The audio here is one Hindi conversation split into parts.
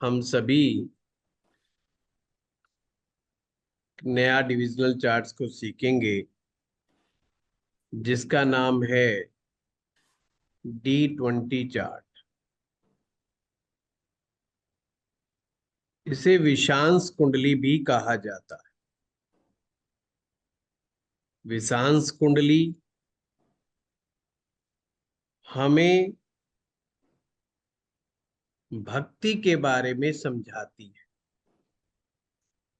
हम सभी नया डिविजनल चार्ट्स को सीखेंगे जिसका नाम है D20 चार्ट। इसे विषांश कुंडली भी कहा जाता है। विषांश कुंडली हमें भक्ति के बारे में समझाती है।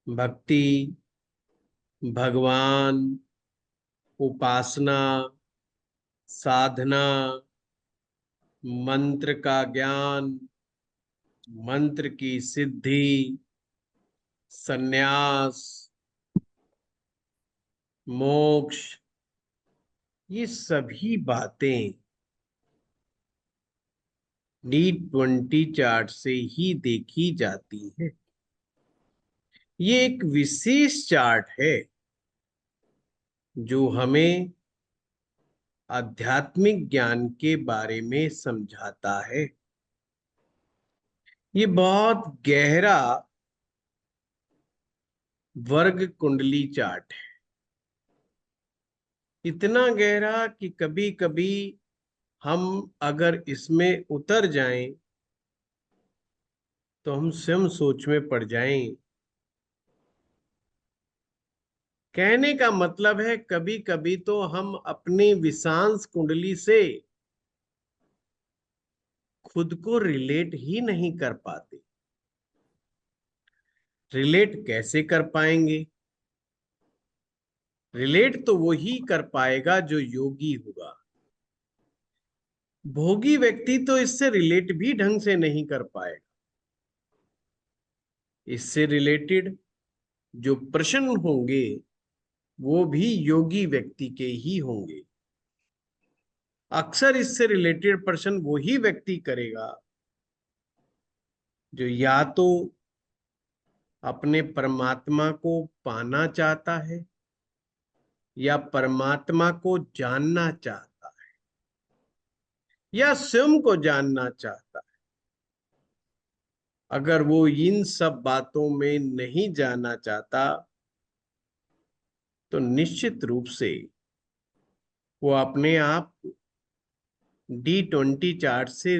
भक्ति, भगवान, उपासना, साधना, मंत्र का ज्ञान, मंत्र की सिद्धि, सन्यास, मोक्ष, ये सभी बातें D20 चार्ट से ही देखी जाती है। ये एक विशेष चार्ट है जो हमें आध्यात्मिक ज्ञान के बारे में समझाता है। ये बहुत गहरा वर्ग कुंडली चार्ट है। इतना गहरा कि कभी कभी हम अगर इसमें उतर जाएं तो हम स्वयं सोच में पड़ जाएं। कहने का मतलब है कभी कभी तो हम अपनी विषांश कुंडली से खुद को रिलेट ही नहीं कर पाते। रिलेट कैसे कर पाएंगे? रिलेट तो वो ही कर पाएगा जो योगी होगा। भोगी व्यक्ति तो इससे रिलेट भी ढंग से नहीं कर पाएगा। इससे रिलेटेड जो प्रश्न होंगे वो भी योगी व्यक्ति के ही होंगे। अक्सर इससे रिलेटेड प्रश्न वो ही व्यक्ति करेगा जो या तो अपने परमात्मा को पाना चाहता है या परमात्मा को जानना चाहता है या स्वयं को जानना चाहता है। अगर वो इन सब बातों में नहीं जाना चाहता तो निश्चित रूप से वो अपने आप D20 चार्ट से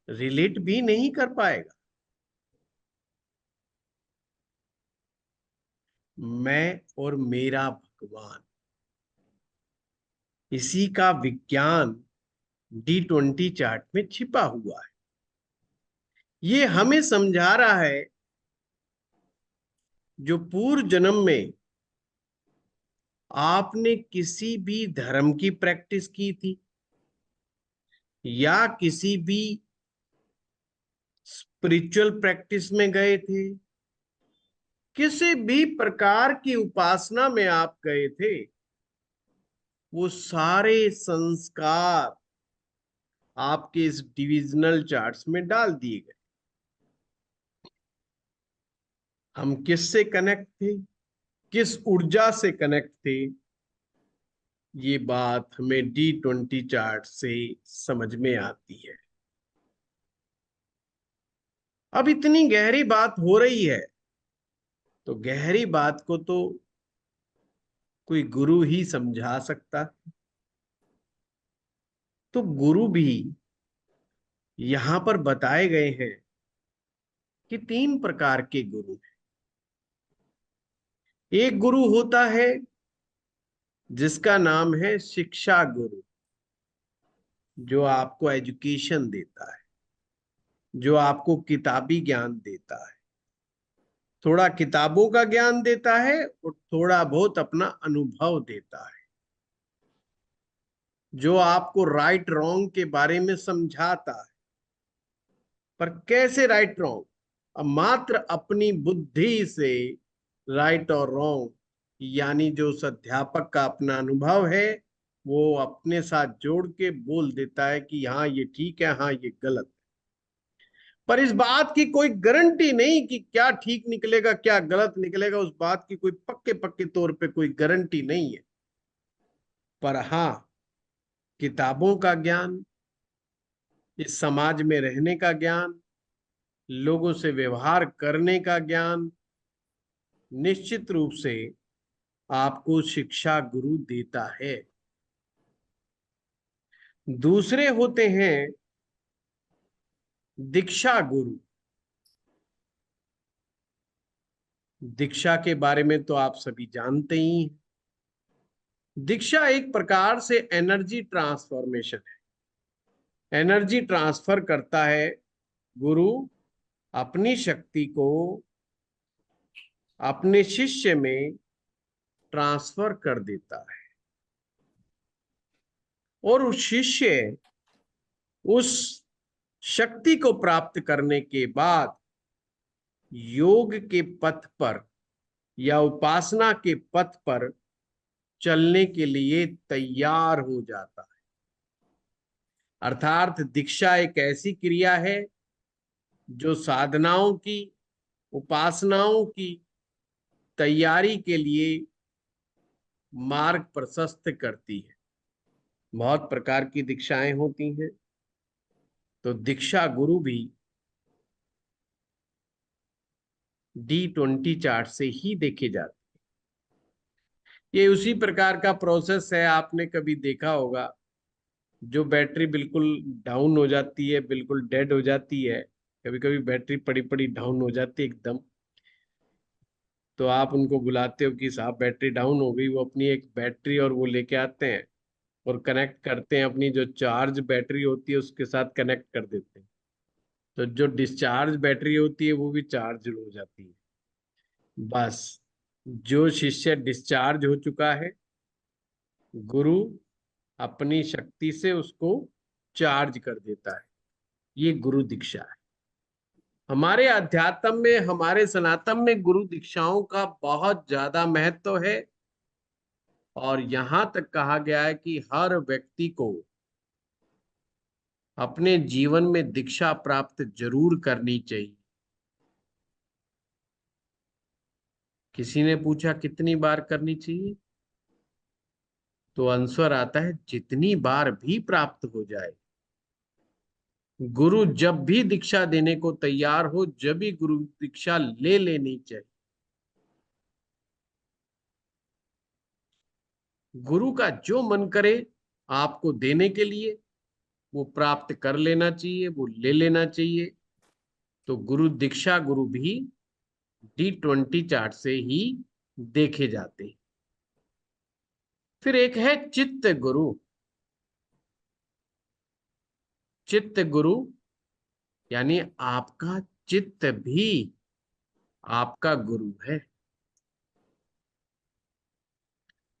रिलेट भी नहीं कर पाएगा। मैं और मेरा भगवान, इसी का विज्ञान D20 चार्ट में छिपा हुआ है। ये हमें समझा रहा है जो पूर्व जन्म में आपने किसी भी धर्म की प्रैक्टिस की थी या किसी भी स्पिरिचुअल प्रैक्टिस में गए थे, किसी भी प्रकार की उपासना में आप गए थे, वो सारे संस्कार आपके इस डिविजनल चार्ट्स में डाल दिए गए। हम किससे कनेक्ट थे, किस ऊर्जा से कनेक्ट थे, ये बात हमें D20 चार्ट से समझ में आती है। अब इतनी गहरी बात हो रही है तो गहरी बात को तो कोई गुरु ही समझा सकता। तो गुरु भी यहां पर बताए गए हैं कि 3 प्रकार के गुरु हैं। एक गुरु होता है जिसका नाम है शिक्षा गुरु, जो आपको एजुकेशन देता है, जो आपको किताबी ज्ञान देता है, थोड़ा किताबों का ज्ञान देता है और थोड़ा बहुत अपना अनुभव देता है, जो आपको राइट रॉन्ग के बारे में समझाता है। पर कैसे राइट रॉन्ग? अब मात्र अपनी बुद्धि से राइट और रॉन्ग, यानी जो उस अध्यापक का अपना अनुभव है वो अपने साथ जोड़ के बोल देता है कि हाँ ये ठीक है, हाँ ये गलत है। पर इस बात की कोई गारंटी नहीं कि क्या ठीक निकलेगा क्या गलत निकलेगा, उस बात की कोई पक्के पक्के तौर पे कोई गारंटी नहीं है। पर हाँ, किताबों का ज्ञान, इस समाज में रहने का ज्ञान, लोगों से व्यवहार करने का ज्ञान निश्चित रूप से आपको शिक्षा गुरु देता है। दूसरे होते हैं दीक्षा गुरु। दीक्षा के बारे में तो आप सभी जानते ही हैं। दीक्षा एक प्रकार से एनर्जी ट्रांसफॉर्मेशन है। एनर्जी ट्रांसफर करता है गुरु, अपनी शक्ति को अपने शिष्य में ट्रांसफर कर देता है और उस शिष्य उस शक्ति को प्राप्त करने के बाद योग के पथ पर या उपासना के पथ पर चलने के लिए तैयार हो जाता है। अर्थात दीक्षा एक ऐसी क्रिया है जो साधनाओं की, उपासनाओं की तैयारी के लिए मार्ग प्रशस्त करती है। बहुत प्रकार की दीक्षाएं होती हैं, तो दीक्षा गुरु भी D20 चार्ट से ही देखे जाते हैं। ये उसी प्रकार का प्रोसेस है, आपने कभी देखा होगा, जो बैटरी बिल्कुल डाउन हो जाती है, बिल्कुल डेड हो जाती है, कभी कभी बैटरी पड़ी पड़ी डाउन हो जाती है एकदम, तो आप उनको बुलाते हो कि साहब बैटरी डाउन हो गई, वो अपनी एक बैटरी और वो लेके आते हैं और कनेक्ट करते हैं, अपनी जो चार्ज बैटरी होती है उसके साथ कनेक्ट कर देते हैं, तो जो डिस्चार्ज बैटरी होती है वो भी चार्ज हो जाती है। बस, जो शिष्य डिस्चार्ज हो चुका है, गुरु अपनी शक्ति से उसको चार्ज कर देता है। ये गुरु दीक्षा है। हमारे अध्यात्म में, हमारे सनातन में गुरु दीक्षाओं का बहुत ज्यादा महत्व है और यहां तक कहा गया है कि हर व्यक्ति को अपने जीवन में दीक्षा प्राप्त जरूर करनी चाहिए। किसी ने पूछा कितनी बार करनी चाहिए, तो आंसर आता है जितनी बार भी प्राप्त हो जाए। गुरु जब भी दीक्षा देने को तैयार हो, जब भी गुरु दीक्षा ले लेनी चाहिए। गुरु का जो मन करे आपको देने के लिए, वो प्राप्त कर लेना चाहिए, वो ले लेना चाहिए। तो गुरु दीक्षा गुरु भी D20 चार्ट से ही देखे जाते हैं। फिर एक है चित्त गुरु। चित्त गुरु यानी आपका चित्त भी आपका गुरु है।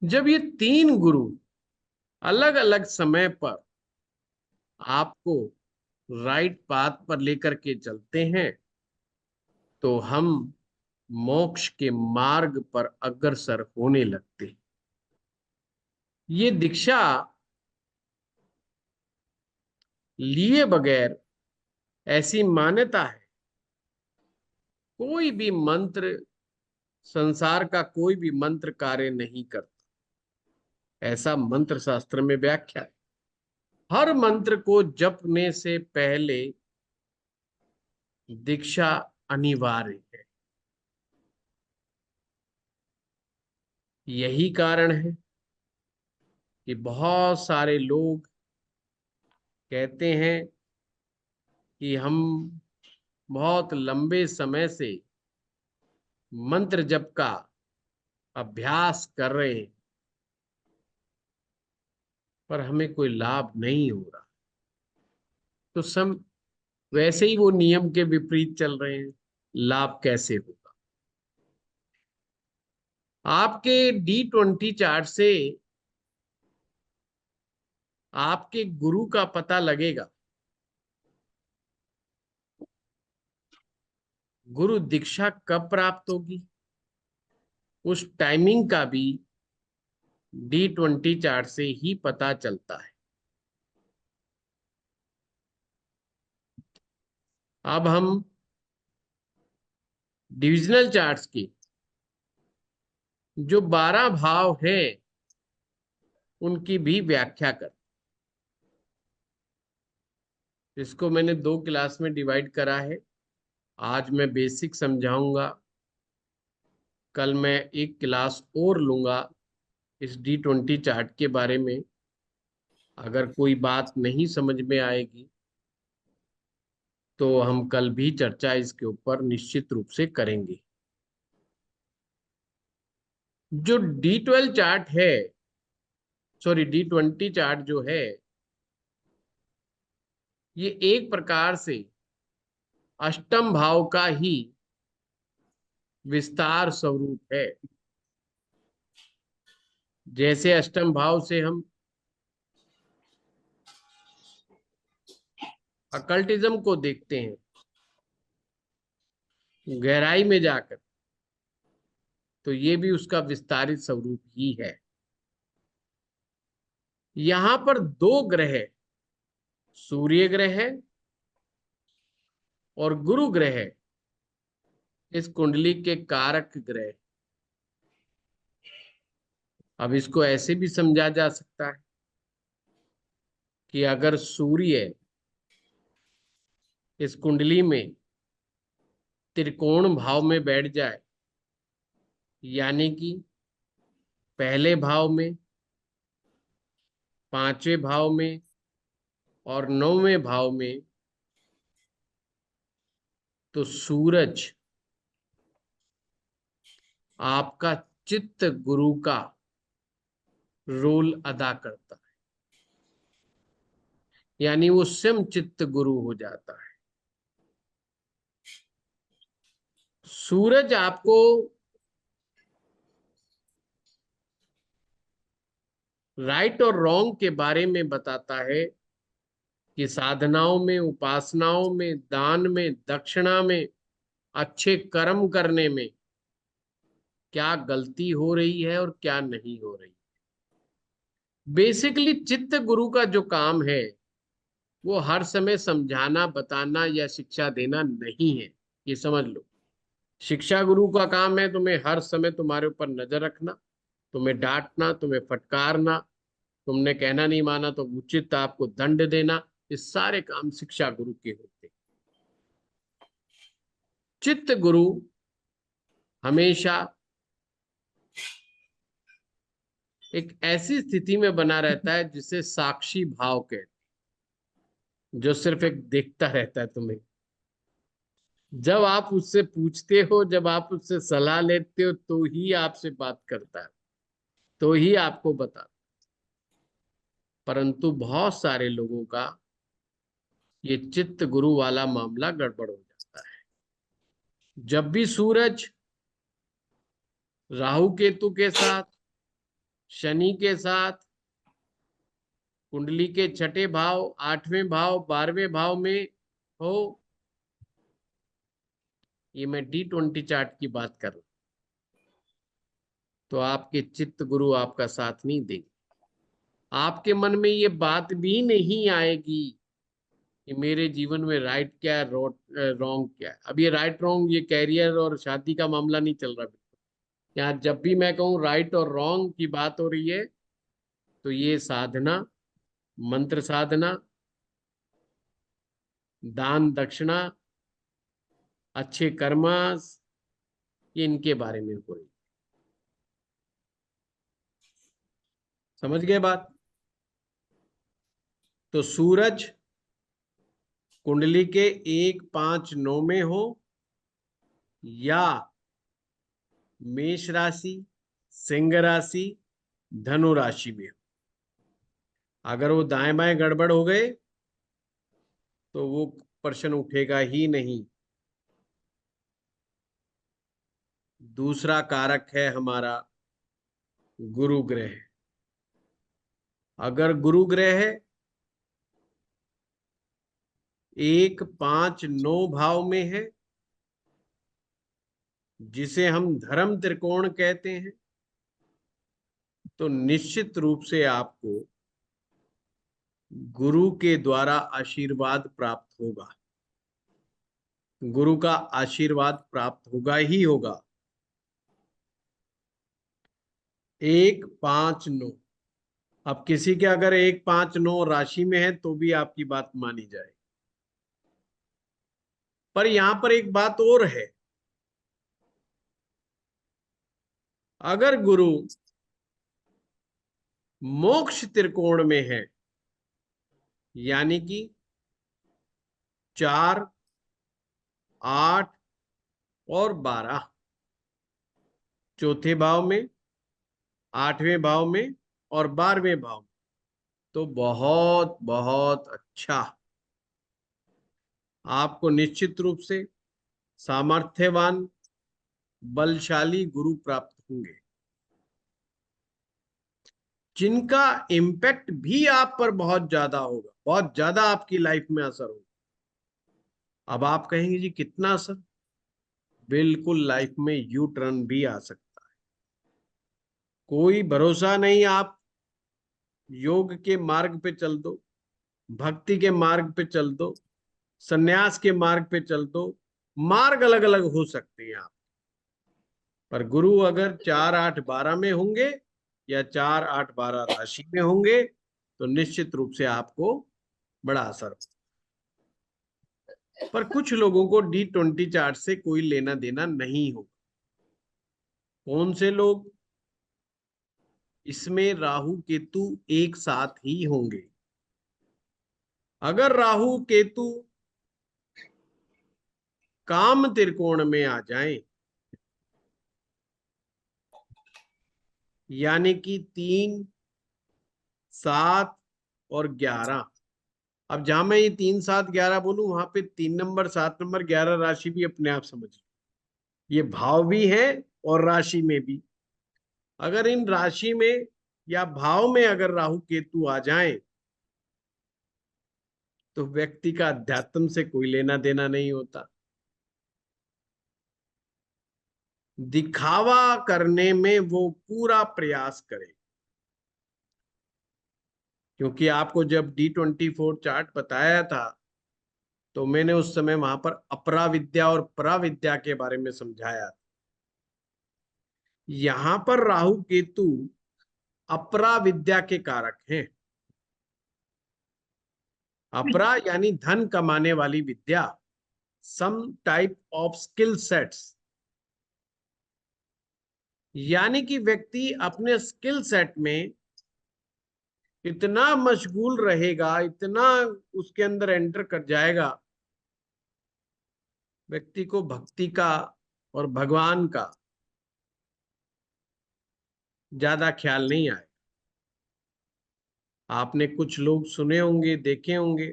जब ये तीन गुरु अलग अलग समय पर आपको राइट पाथ पर लेकर के चलते हैं, तो हम मोक्ष के मार्ग पर अग्रसर होने लगते हैं। ये दीक्षा लिए बगैर, ऐसी मान्यता है, कोई भी मंत्र, संसार का कोई भी मंत्र कार्य नहीं करता। ऐसा मंत्र शास्त्र में व्याख्या है। हर मंत्र को जपने से पहले दीक्षा अनिवार्य है। यही कारण है कि बहुत सारे लोग कहते हैं कि हम बहुत लंबे समय से मंत्र जप का अभ्यास कर रहे हैं, पर हमें कोई लाभ नहीं हो रहा। तो सम वैसे ही वो नियम के विपरीत चल रहे हैं, लाभ कैसे होगा? आपके D20 चार्ट से आपके गुरु का पता लगेगा। गुरु दीक्षा कब प्राप्त होगी, उस टाइमिंग का भी D20 चार्ट से ही पता चलता है। अब हम डिविजनल चार्ट्स की जो 12 भाव हैं उनकी भी व्याख्या कर, इसको मैंने 2 क्लास में डिवाइड करा है। आज मैं बेसिक समझाऊंगा, कल मैं एक क्लास और लूंगा इस D20 चार्ट के बारे में। अगर कोई बात नहीं समझ में आएगी तो हम कल भी चर्चा इसके ऊपर निश्चित रूप से करेंगे। जो D12 चार्ट है, सॉरी D20 चार्ट जो है, ये एक प्रकार से अष्टम भाव का ही विस्तार स्वरूप है। जैसे अष्टम भाव से हम अकल्टिज्म को देखते हैं गहराई में जाकर, तो ये भी उसका विस्तारित स्वरूप ही है। यहां पर दो ग्रह, सूर्य ग्रह और गुरु ग्रह, इस कुंडली के कारक ग्रह। अब इसको ऐसे भी समझा जा सकता है कि अगर सूर्य इस कुंडली में त्रिकोण भाव में बैठ जाए, यानी कि पहले भाव में, पांचवें भाव में और नौवें भाव में, तो सूरज आपका चित्त गुरु का रोल अदा करता है, यानी वो स्वयं चित्त गुरु हो जाता है। सूरज आपको राइट और रॉन्ग के बारे में बताता है कि साधनाओं में, उपासनाओं में, दान में, दक्षिणा में, अच्छे कर्म करने में क्या गलती हो रही है और क्या नहीं हो रही। बेसिकली चित्त गुरु का जो काम है वो हर समय समझाना, बताना या शिक्षा देना नहीं है, ये समझ लो। शिक्षा गुरु का काम है तुम्हें हर समय तुम्हारे ऊपर नजर रखना, तुम्हें डांटना, तुम्हें फटकारना, तुमने कहना नहीं माना तो उचित आपको दंड देना। ये सारे काम शिक्षा गुरु के होते हैं। चित्त गुरु हमेशा एक ऐसी स्थिति में बना रहता है जिसे साक्षी भाव कहते हैं, जो सिर्फ एक देखता रहता है तुम्हें। जब आप उससे पूछते हो, जब आप उससे सलाह लेते हो, तो ही आपसे बात करता है, तो ही आपको बता। परंतु बहुत सारे लोगों का ये चित्त गुरु वाला मामला गड़बड़ हो जाता है। जब भी सूरज राहु केतु के साथ, शनि के साथ, कुंडली के छठे भाव, आठवें भाव, 12वें भाव में हो, ये मैं D20 चार्ट की बात कर रहा हूं, तो आपके चित्त गुरु आपका साथ नहीं देंगे। आपके मन में ये बात भी नहीं आएगी कि मेरे जीवन में राइट क्या है, रॉन्ग क्या है। अब ये राइट रॉन्ग, ये कैरियर और शादी का मामला नहीं चल रहा। यहाँ जब भी मैं कहूँ राइट और रॉन्ग की बात हो रही है, तो ये साधना, मंत्र साधना, दान दक्षिणा, अच्छे कर्मास, ये इनके बारे में हो रही। समझ गए बात? तो सूरज कुंडली के 1, 5, 9 में हो या मेष राशि, सिंह राशि, धनु राशि में हो, अगर वो दाएं बाएं गड़बड़ हो गए तो वो प्रश्न उठेगा ही नहीं। दूसरा कारक है हमारा गुरु ग्रह। अगर गुरु ग्रह 1, 5, 9 भाव में है, जिसे हम धर्म त्रिकोण कहते हैं, तो निश्चित रूप से आपको गुरु के द्वारा आशीर्वाद प्राप्त होगा। गुरु का आशीर्वाद प्राप्त होगा ही होगा। 1, 5, 9। अब किसी के अगर 1, 5, 9 राशि में है तो भी आपकी बात मानी जाए। पर यहां पर एक बात और है, अगर गुरु मोक्ष त्रिकोण में है, यानी कि 4, 8 और 12, चौथे भाव में, 8वें भाव में और 12वें भाव में, तो बहुत बहुत अच्छा, आपको निश्चित रूप से सामर्थ्यवान बलशाली गुरु प्राप्त होंगे, जिनका इम्पैक्ट भी आप पर बहुत ज्यादा होगा, बहुत ज्यादा आपकी लाइफ में असर होगा। अब आप कहेंगे जी कितना असर? बिल्कुल लाइफ में यू टर्न भी आ सकता है, कोई भरोसा नहीं। आप योग के मार्ग पे चल दो, भक्ति के मार्ग पे चल दो, सन्यास के मार्ग पे चल दो, मार्ग अलग अलग हो सकते हैं आप, पर गुरु अगर 4, 8, 12 में होंगे या 4, 8, 12 राशि में होंगे, तो निश्चित रूप से आपको बड़ा असर होगा। पर कुछ लोगों को D20 चार्ट से कोई लेना देना नहीं होगा। कौन से लोग? इसमें राहु केतु एक साथ ही होंगे। अगर राहु केतु काम त्रिकोण में आ जाएं, यानी कि 3, 7 और 11, अब जहां मैं ये 3, 7, 11 बोलूं, वहां पे 3 नंबर, 7 नंबर, 11 राशि भी अपने आप समझिए, ये भाव भी है और राशि में भी। अगर इन राशि में या भाव में अगर राहु केतु आ जाएं, तो व्यक्ति का अध्यात्म से कोई लेना देना नहीं होता। दिखावा करने में वो पूरा प्रयास करे, क्योंकि आपको जब D24 चार्ट बताया था, तो मैंने उस समय वहां पर अपराविद्या और पराविद्या के बारे में समझाया। यहां पर राहु केतु अपराविद्या के कारक हैं। अपरा यानी धन कमाने वाली विद्या, some type of skill sets, यानी कि व्यक्ति अपने स्किल सेट में इतना मशगूल रहेगा, इतना उसके अंदर एंटर कर जाएगा, व्यक्ति को भक्ति का और भगवान का ज्यादा ख्याल नहीं आए। आपने कुछ लोग सुने होंगे, देखे होंगे,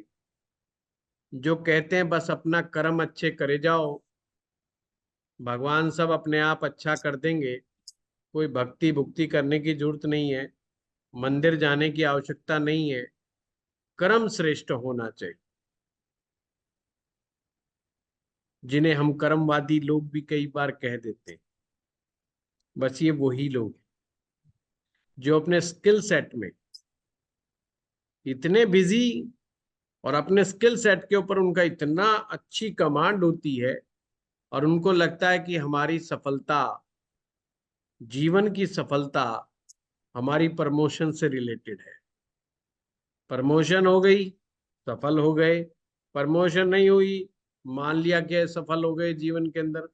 जो कहते हैं बस अपना कर्म अच्छे करे जाओ, भगवान सब अपने आप अच्छा कर देंगे, कोई भक्ति भुक्ति करने की जरूरत नहीं है, मंदिर जाने की आवश्यकता नहीं है, कर्म श्रेष्ठ होना चाहिए। जिन्हें हम कर्मवादी लोग भी कई बार कह देते हैं, बस ये वही लोग हैं जो अपने स्किल सेट में इतने बिजी, और अपने स्किल सेट के ऊपर उनका इतना अच्छी कमांड होती है, और उनको लगता है कि हमारी सफलता, जीवन की सफलता हमारी प्रमोशन से रिलेटेड है। प्रमोशन हो गई, सफल हो गए, प्रमोशन नहीं हुई, मान लिया कि सफल हो गए जीवन के अंदर।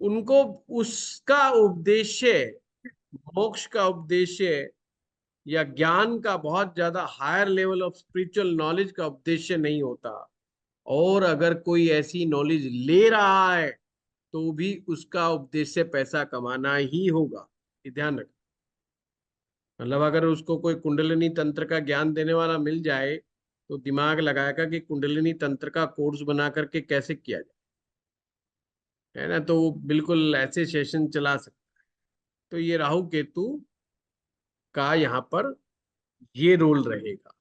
उनको उसका उद्देश्य, मोक्ष का उद्देश्य या ज्ञान का, बहुत ज्यादा higher level of spiritual knowledge का उद्देश्य नहीं होता। और अगर कोई ऐसी नॉलेज ले रहा है, तो भी उसका उद्देश्य पैसा कमाना ही होगा, ये ध्यान रखें। मतलब अगर उसको कोई कुंडलिनी तंत्र का ज्ञान देने वाला मिल जाए, तो दिमाग लगाएगा कि कुंडलिनी तंत्र का कोर्स बना करके कैसे किया जाए, है ना, तो वो बिल्कुल ऐसे सेशन चला सकता। तो ये राहु केतु का यहाँ पर ये रोल रहेगा।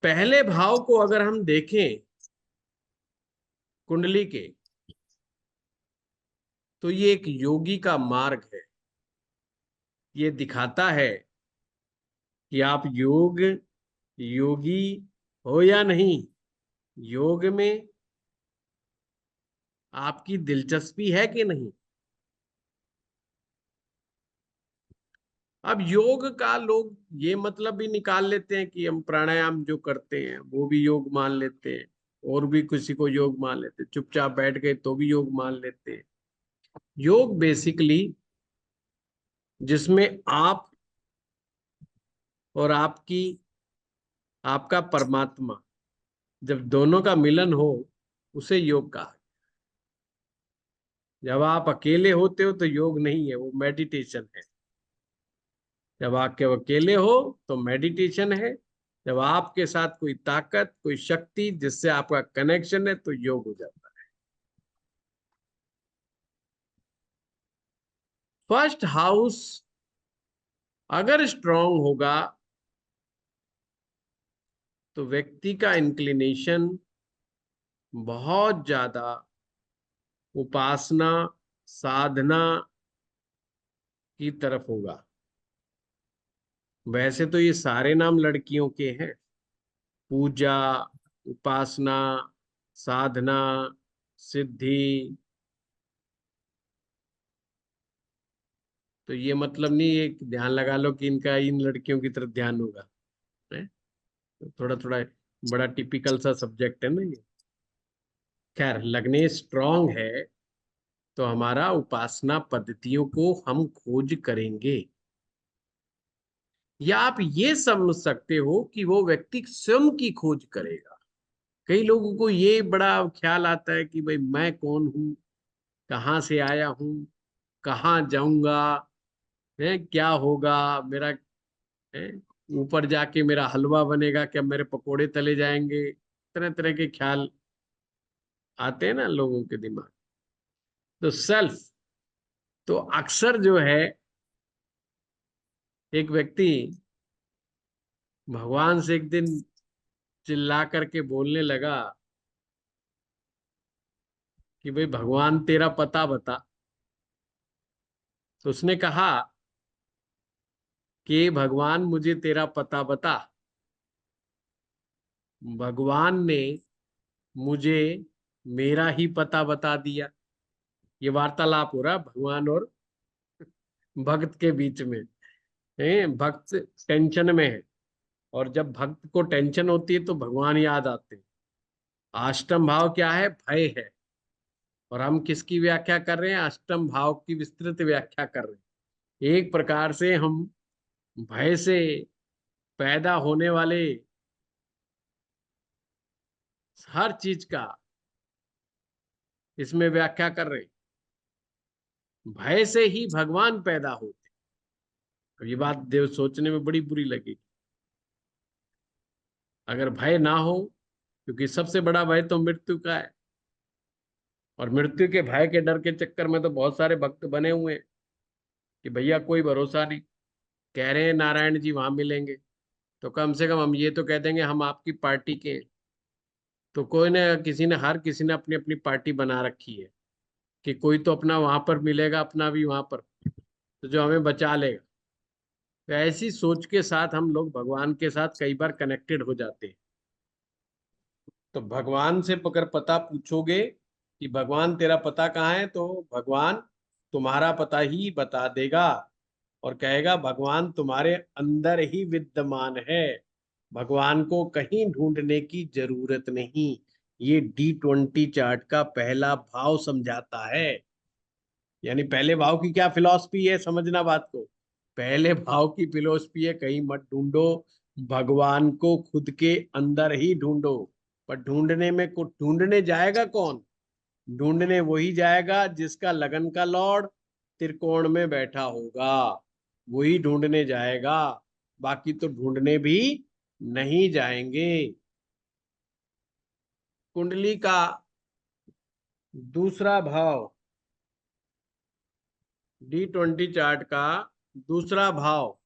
पहले भाव को अगर हम देखें कुंडली के, तो ये एक योगी का मार्ग है। ये दिखाता है कि आप योगी हो या नहीं, योग में आपकी दिलचस्पी है कि नहीं। अब योग का लोग ये मतलब भी निकाल लेते हैं कि हम प्राणायाम जो करते हैं वो भी योग मान लेते हैं, और भी किसी को योग मान लेते, चुपचाप बैठ गए तो भी योग मान लेते हैं। योग बेसिकली जिसमें आप और आपका परमात्मा जब दोनों का मिलन हो, उसे योग कहा। जब आप अकेले होते हो तो योग नहीं है, वो मेडिटेशन है। जब आप अकेले हो तो मेडिटेशन है। जब आपके साथ कोई ताकत, कोई शक्ति जिससे आपका कनेक्शन है, तो योग हो जाता है। फर्स्ट हाउस अगर स्ट्रांग होगा तो व्यक्ति का इंक्लिनेशन बहुत ज्यादा उपासना, साधना की तरफ होगा। वैसे तो ये सारे नाम लड़कियों के हैं, पूजा, उपासना, साधना, सिद्धि। तो ये मतलब नहीं, एक ध्यान लगा लो कि इनका इन लड़कियों की तरफ ध्यान होगा, है? तो थोड़ा थोड़ा बड़ा टिपिकल सा सब्जेक्ट है ना ये। खैर, लगने स्ट्रांग है तो हमारा उपासना पद्धतियों को हम खोज करेंगे। या आप ये समझ सकते हो कि वो व्यक्ति स्वयं की खोज करेगा। कई लोगों को ये बड़ा ख्याल आता है कि भाई मैं कौन हूँ, कहाँ से आया हूँ, कहाँ जाऊंगा, है क्या होगा मेरा, है ऊपर जाके मेरा हलवा बनेगा क्या, मेरे पकोड़े तले जाएंगे। तरह तरह के ख्याल आते हैं ना लोगों के दिमाग। तो सेल्फ, तो अक्सर जो है एक व्यक्ति भगवान से एक दिन चिल्ला करके बोलने लगा कि भाई भगवान तेरा पता बता। तो उसने कहा कि भगवान मुझे तेरा पता बता। भगवान ने मुझे मेरा ही पता बता दिया। ये वार्तालाप हो रहा भगवान और भक्त के बीच में। भक्त टेंशन में है, और जब भक्त को टेंशन होती है तो भगवान याद आते हैं। अष्टम भाव क्या है? भय है। और हम किसकी व्याख्या कर रहे हैं? अष्टम भाव की विस्तृत व्याख्या कर रहे हैं। एक प्रकार से हम भय से पैदा होने वाले हर चीज का इसमें व्याख्या कर रहे हैं। भय से ही भगवान पैदा होते। अब ये बात देव सोचने में बड़ी बुरी लगेगी। अगर भय ना हो, क्योंकि सबसे बड़ा भय तो मृत्यु का है, और मृत्यु के भय के डर के चक्कर में तो बहुत सारे भक्त बने हुए हैं कि भैया कोई भरोसा नहीं, कह रहे हैं नारायण जी वहां मिलेंगे, तो कम से कम हम ये तो कह देंगे हम आपकी पार्टी के हैं। तो कोई ने किसी ने हर किसी ने अपनी अपनी पार्टी बना रखी है कि कोई तो अपना वहां पर मिलेगा, अपना भी वहां पर, तो जो हमें बचा लेगा। तो ऐसी सोच के साथ हम लोग भगवान के साथ कई बार कनेक्टेड हो जाते हैं। तो भगवान से अगर पता पूछोगे कि भगवान तेरा पता कहाँ है, तो भगवान तुम्हारा पता ही बता देगा और कहेगा भगवान तुम्हारे अंदर ही विद्यमान है। भगवान को कहीं ढूंढने की जरूरत नहीं। ये D20 चार्ट का पहला भाव समझाता है। यानी पहले भाव की क्या फिलॉसफी है, समझना बात को। पहले भाव की फिलॉसफी है कहीं मत ढूंढो, भगवान को खुद के अंदर ही ढूंढो। पर ढूंढने में को ढूंढने जाएगा कौन? ढूंढने वही जाएगा जिसका लगन का लॉर्ड त्रिकोण में बैठा होगा, वही ढूंढने जाएगा। बाकी तो ढूंढने भी नहीं जाएंगे। कुंडली का दूसरा भाव, D20 चार्ट का दूसरा भाव,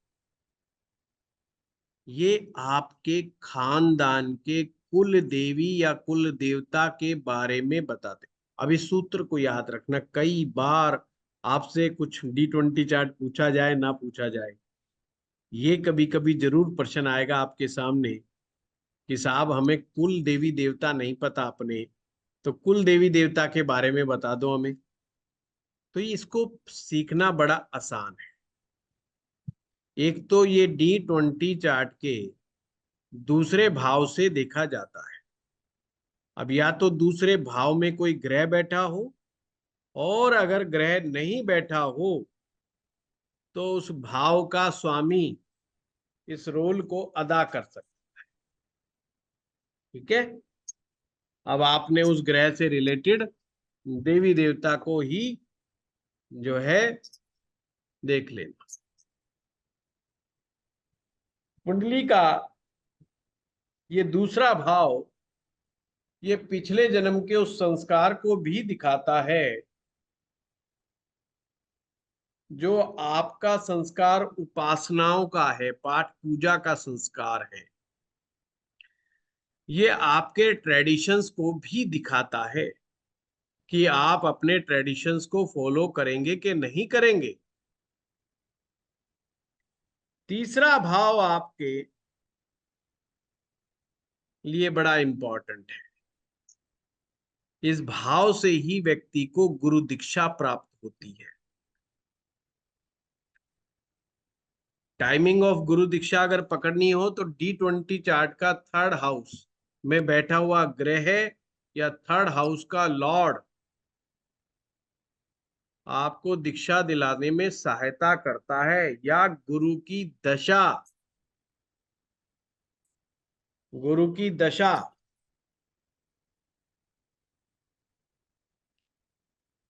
ये आपके खानदान के कुल देवी या कुल देवता के बारे में बताते। अब इस सूत्र को याद रखना, कई बार आपसे कुछ D20 चार्ट पूछा जाए ना पूछा जाए, ये कभी कभी जरूर प्रश्न आएगा आपके सामने कि साहब हमें कुल देवी देवता नहीं पता अपने, तो कुल देवी देवता के बारे में बता दो हमें। तो इसको सीखना बड़ा आसान है। एक तो ये D20 चार्ट के दूसरे भाव से देखा जाता है। अब या तो दूसरे भाव में कोई ग्रह बैठा हो, और अगर ग्रह नहीं बैठा हो तो उस भाव का स्वामी इस रोल को अदा कर सकता। ठीक है, अब आपने उस ग्रह से रिलेटेड देवी देवता को ही जो है देख लेना। कुंडली का ये दूसरा भाव ये पिछले जन्म के उस संस्कार को भी दिखाता है, जो आपका संस्कार उपासनाओं का है, पाठ पूजा का संस्कार है। ये आपके ट्रेडिशंस को भी दिखाता है कि आप अपने ट्रेडिशंस को फॉलो करेंगे कि नहीं करेंगे। तीसरा भाव आपके लिए बड़ा इंपॉर्टेंट है। इस भाव से ही व्यक्ति को गुरु दीक्षा प्राप्त होती है। टाइमिंग ऑफ गुरु दीक्षा अगर पकड़नी हो तो D20 चार्ट का थर्ड हाउस में बैठा हुआ ग्रह या थर्ड हाउस का लॉर्ड आपको दीक्षा दिलाने में सहायता करता है, या गुरु की दशा, गुरु की दशा।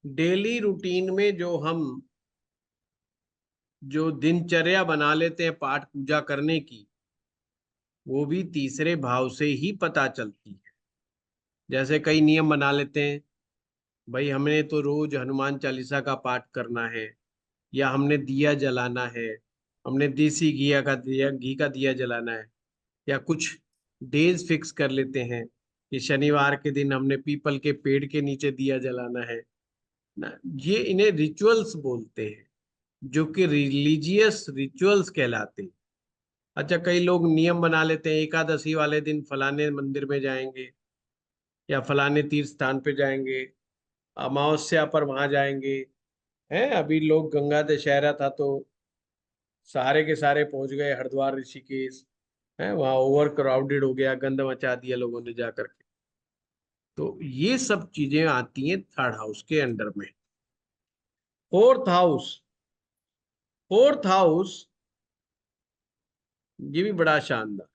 डेली रूटीन में जो दिनचर्या बना लेते हैं पाठ पूजा करने की, वो भी तीसरे भाव से ही पता चलती है। जैसे कई नियम बना लेते हैं, भाई हमने तो रोज हनुमान चालीसा का पाठ करना है, या हमने दिया जलाना है, हमने देसी घी का दिया जलाना है, या कुछ डेज फिक्स कर लेते हैं कि शनिवार के दिन हमने पीपल के पेड़ के नीचे दिया जलाना है ना। ये इन्हें रिचुअल्स बोलते हैं, जो कि रिलीजियस रिचुअल्स कहलाते हैं। अच्छा, कई लोग नियम बना लेते हैं, एकादशी वाले दिन फलाने मंदिर में जाएंगे या फलाने तीर्थ स्थान पे जाएंगे, अमावस्या पर वहां जाएंगे। हैं, अभी लोग गंगा दशहरा था तो सारे के सारे पहुंच गए हरिद्वार ऋषिकेश। है, वहां ओवर क्राउडेड हो गया, गंद मचा दिया लोगों ने जा करके। तो ये सब चीजें आती हैं थर्ड हाउस के अंडर में। फोर्थ हाउस, फोर्थ हाउस ये भी बड़ा शानदार,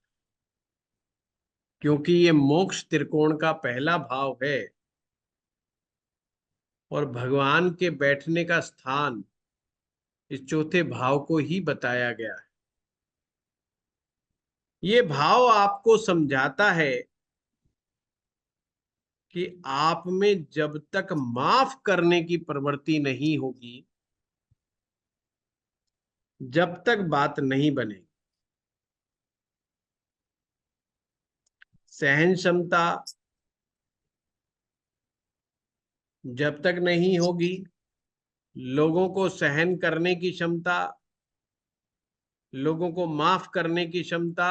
क्योंकि ये मोक्ष त्रिकोण का पहला भाव है और भगवान के बैठने का स्थान इस चौथे भाव को ही बताया गया है। ये भाव आपको समझाता है कि आप में जब तक माफ करने की प्रवृत्ति नहीं होगी, जब तक बात नहीं बनेगी। सहन क्षमता जब तक नहीं होगी, लोगों को सहन करने की क्षमता, लोगों को माफ करने की क्षमता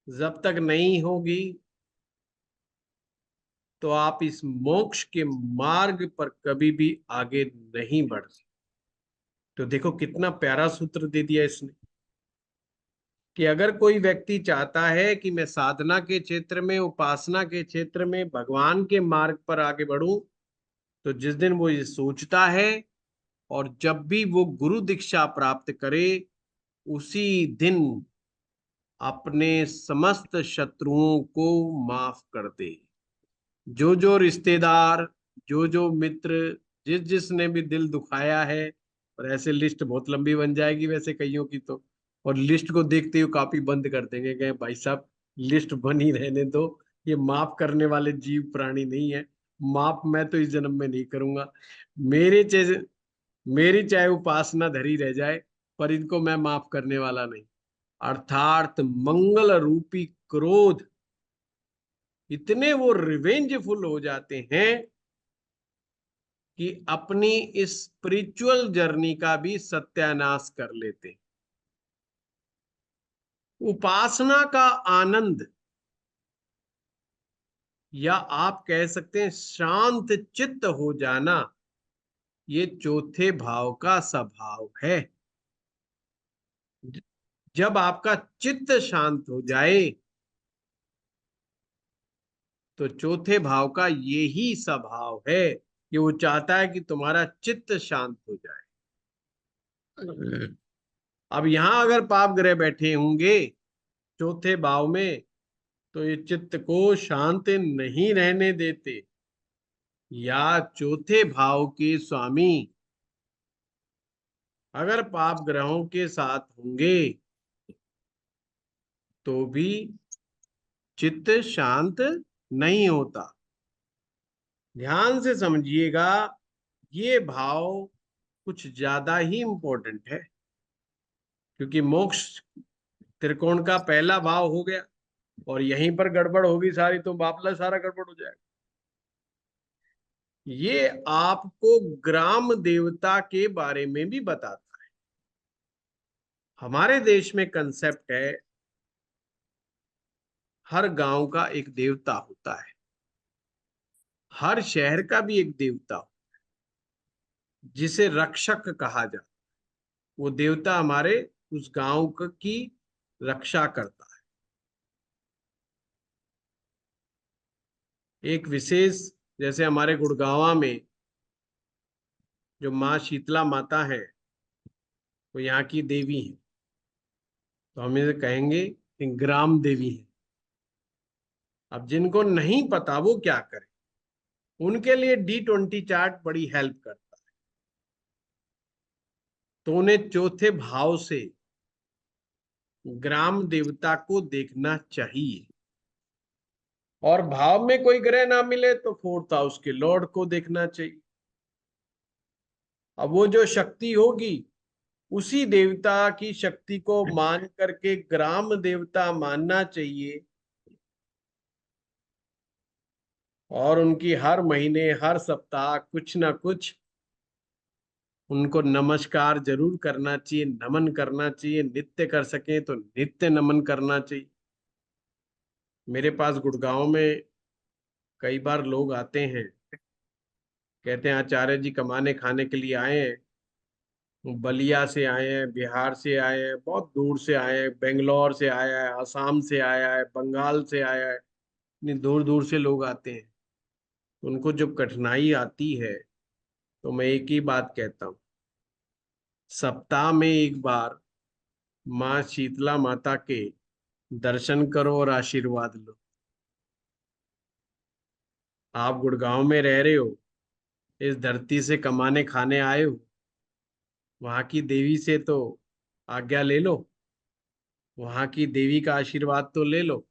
जब तक नहीं होगी, तो आप इस मोक्ष के मार्ग पर कभी भी आगे नहीं बढ़ सकते। तो देखो कितना प्यारा सूत्र दे दिया इसने, कि अगर कोई व्यक्ति चाहता है कि मैं साधना के क्षेत्र में, उपासना के क्षेत्र में भगवान के मार्ग पर आगे बढ़ूं, तो जिस दिन वो ये सोचता है और जब भी वो गुरु दीक्षा प्राप्त करे, उसी दिन अपने समस्त शत्रुओं को माफ कर दे। जो रिश्तेदार, जो मित्र, जिस जिसने भी दिल दुखाया है, और ऐसे लिस्ट बहुत लंबी बन जाएगी वैसे कईयों की तो, और लिस्ट को देखते हुए कॉपी बंद कर देंगे, कहे भाई साहब लिस्ट बनी रहने दो, ये माफ करने वाले जीव प्राणी नहीं है, माफ मैं तो इस जन्म में नहीं करूंगा। मेरे चाहे मेरी चाहे उपासना धरी रह जाए, पर इनको मैं माफ करने वाला नहीं। अर्थात मंगल रूपी क्रोध, इतने वो रिवेंजफुल हो जाते हैं कि अपनी इस स्पिरिचुअल जर्नी का भी सत्यानाश कर लेते हैं। उपासना का आनंद, या आप कह सकते हैं शांत चित्त हो जाना, ये चौथे भाव का स्वभाव है। जब आपका चित्त शांत हो जाए, तो चौथे भाव का यही स्वभाव है कि वो चाहता है कि तुम्हारा चित्त शांत हो जाए। अब यहां अगर पाप ग्रह बैठे होंगे चौथे भाव में, तो ये चित्त को शांत नहीं रहने देते। या चौथे भाव के स्वामी अगर पाप ग्रहों के साथ होंगे तो भी चित्त शांत नहीं होता। ध्यान से समझिएगा, ये भाव कुछ ज्यादा ही इंपॉर्टेंट है, क्योंकि मोक्ष त्रिकोण का पहला भाव हो गया और यहीं पर गड़बड़ होगी सारी तो वापस सारा गड़बड़ हो जाएगा। ये आपको ग्राम देवता के बारे में भी बताता है। हमारे देश में कंसेप्ट है हर गांव का एक देवता होता है, हर शहर का भी एक देवता होता है, जिसे रक्षक कहा जाता है। वो देवता हमारे उस गांव की रक्षा करता है। एक विशेष, जैसे हमारे गुड़गांवा में जो माँ शीतला माता है वो यहाँ की देवी है, तो हम इसे कहेंगे कि ग्राम देवी है। अब जिनको नहीं पता वो क्या करें, उनके लिए D20 चार्ट बड़ी हेल्प करता है। तो उन्हें चौथे भाव से ग्राम देवता को देखना चाहिए, और भाव में कोई ग्रह ना मिले तो फोर्थ हाउस के लॉर्ड को देखना चाहिए। अब वो जो शक्ति होगी उसी देवता की शक्ति को मान करके ग्राम देवता मानना चाहिए, और उनकी हर महीने हर सप्ताह कुछ ना कुछ उनको नमस्कार जरूर करना चाहिए, नमन करना चाहिए। नित्य कर सके तो नित्य नमन करना चाहिए। मेरे पास गुड़गांव में कई बार लोग आते हैं, कहते हैं आचार्य जी कमाने खाने के लिए आए हैं, बलिया से आए हैं, बिहार से आए हैं, बहुत दूर से आए हैं, बेंगलोर से आया है, असम से आया है, बंगाल से आया है। इतनी दूर दूर से लोग आते हैं। उनको जब कठिनाई आती है तो मैं एक ही बात कहता हूँ, सप्ताह में एक बार माँ शीतला माता के दर्शन करो और आशीर्वाद लो। आप गुड़गांव में रह रहे हो, इस धरती से कमाने खाने आए हो, वहां की देवी से तो आज्ञा ले लो, वहां की देवी का आशीर्वाद तो ले लो।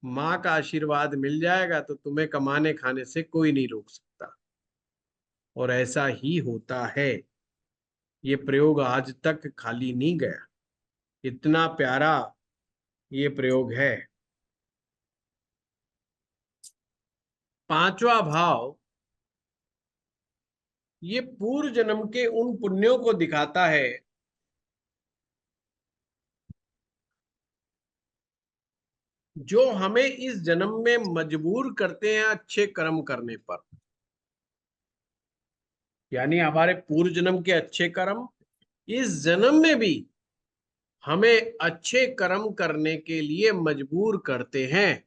माँ का आशीर्वाद मिल जाएगा तो तुम्हें कमाने खाने से कोई नहीं रोक सकता। और ऐसा ही होता है। ये प्रयोग आज तक खाली नहीं गया, इतना प्यारा ये प्रयोग है। पांचवा भाव ये पूर्व जन्म के उन पुण्यों को दिखाता है जो हमें इस जन्म में मजबूर करते हैं अच्छे कर्म करने पर। यानी हमारे पूर्व जन्म के अच्छे कर्म इस जन्म में भी हमें अच्छे कर्म करने के लिए मजबूर करते हैं।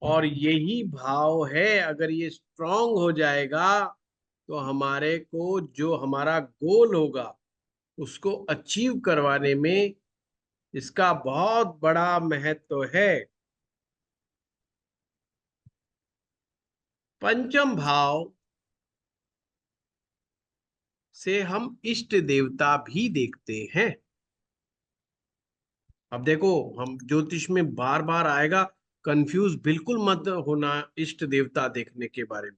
और यही भाव है, अगर ये स्ट्रांग हो जाएगा तो हमारे को जो हमारा गोल होगा उसको अचीव करवाने में इसका बहुत बड़ा महत्व है। पंचम भाव से हम इष्ट देवता भी देखते हैं। अब देखो, हम ज्योतिष में बार बार आएगा, कंफ्यूज बिल्कुल मत होना इष्ट देवता देखने के बारे में।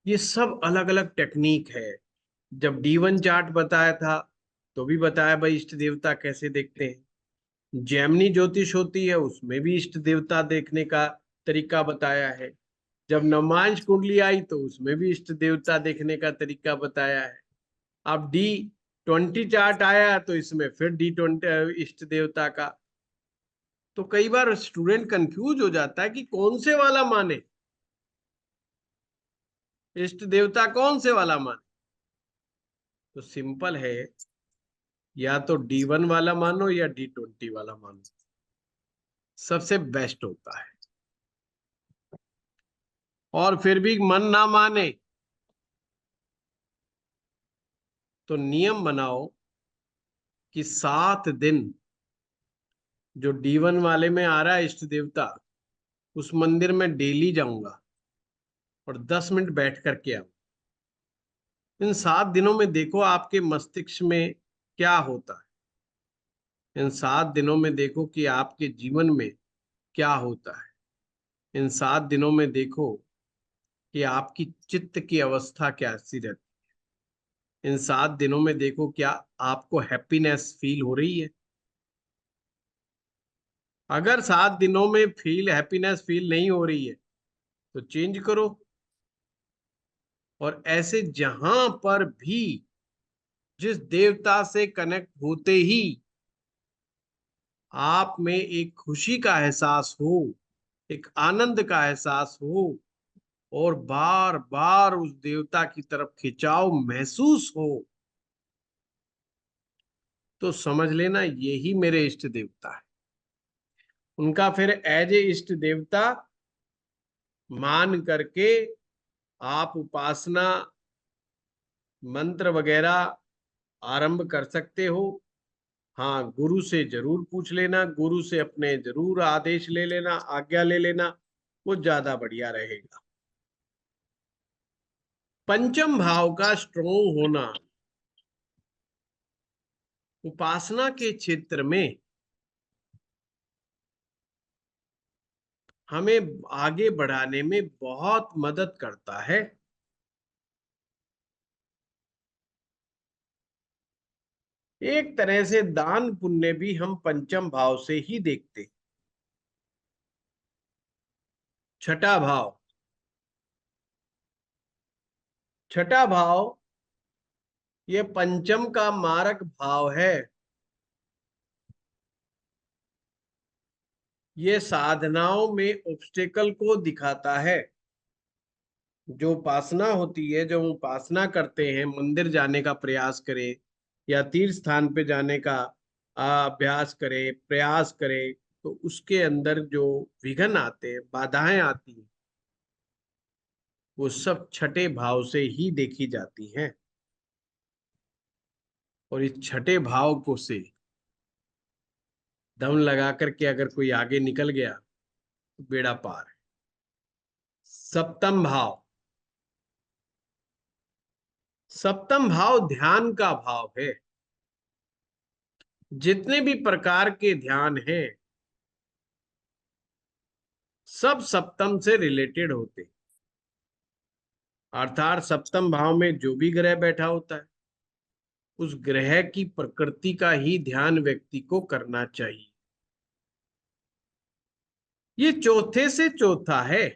ये सब अलग अलग टेक्निक है। जब D1 चार्ट बताया था तो भी बताया भाई इष्ट देवता कैसे देखते हैं। जैमिनी ज्योतिष होती है उसमें भी इष्ट देवता देखने का तरीका बताया है। जब नवमांश कुंडली आई तो उसमें भी इष्ट देवता देखने का तरीका बताया है। अब D20 चार्ट आया तो इसमें फिर D20 इष्ट देवता का। तो कई बार स्टूडेंट कंफ्यूज हो जाता है कि कौन से वाला माने, इष्ट देवता कौन से वाला माने। तो सिंपल है, या तो D1 वाला मानो या D20 वाला मानो। सबसे बेस्ट होता है। और फिर भी मन ना माने तो नियम बनाओ कि 7 दिन जो D1 वाले में आ रहा है इष्ट देवता, उस मंदिर में डेली जाऊंगा और 10 मिनट बैठ करके आऊं। इन 7 दिनों में देखो आपके मस्तिष्क में क्या होता है। इन 7 दिनों में देखो कि आपके जीवन में क्या होता है। इन 7 दिनों में देखो कि आपकी चित्त की अवस्था कैसी रहती है। इन 7 दिनों में देखो क्या आपको हैप्पीनेस फील हो रही है। अगर 7 दिनों में हैप्पीनेस फील नहीं हो रही है तो चेंज करो। और ऐसे जहां पर भी जिस देवता से कनेक्ट होते ही आप में एक खुशी का एहसास हो, एक आनंद का एहसास हो और बार बार उस देवता की तरफ खिंचाव महसूस हो, तो समझ लेना यही मेरे इष्ट देवता है। उनका फिर एज ए इष्ट देवता मान करके आप उपासना मंत्र वगैरह आरंभ कर सकते हो। हाँ, गुरु से जरूर पूछ लेना, गुरु से अपने जरूर आदेश ले लेना, आज्ञा ले लेना, वो ज्यादा बढ़िया रहेगा। पंचम भाव का स्ट्रोंग होना उपासना के क्षेत्र में हमें आगे बढ़ाने में बहुत मदद करता है। एक तरह से दान पुण्य भी हम पंचम भाव से ही देखते हैं। छठा भाव, छठा भाव ये पंचम का मारक भाव है। ये साधनाओं में ऑब्स्टेकल को दिखाता है। जो उपासना होती है, जो उपासना करते हैं, मंदिर जाने का प्रयास करें या तीर्थ स्थान पे जाने का अभ्यास करें, प्रयास करें, तो उसके अंदर जो विघ्न आते हैं, बाधाएं आती हैं, वो सब छठे भाव से ही देखी जाती हैं। और इस छठे भाव को से दम लगा करके अगर कोई आगे निकल गया तो बेड़ा पार है। सप्तम भाव, सप्तम भाव ध्यान का भाव है। जितने भी प्रकार के ध्यान हैं सब सप्तम से रिलेटेड होते हैं। अर्थात सप्तम भाव में जो भी ग्रह बैठा होता है उस ग्रह की प्रकृति का ही ध्यान व्यक्ति को करना चाहिए। ये चौथे से चौथा है,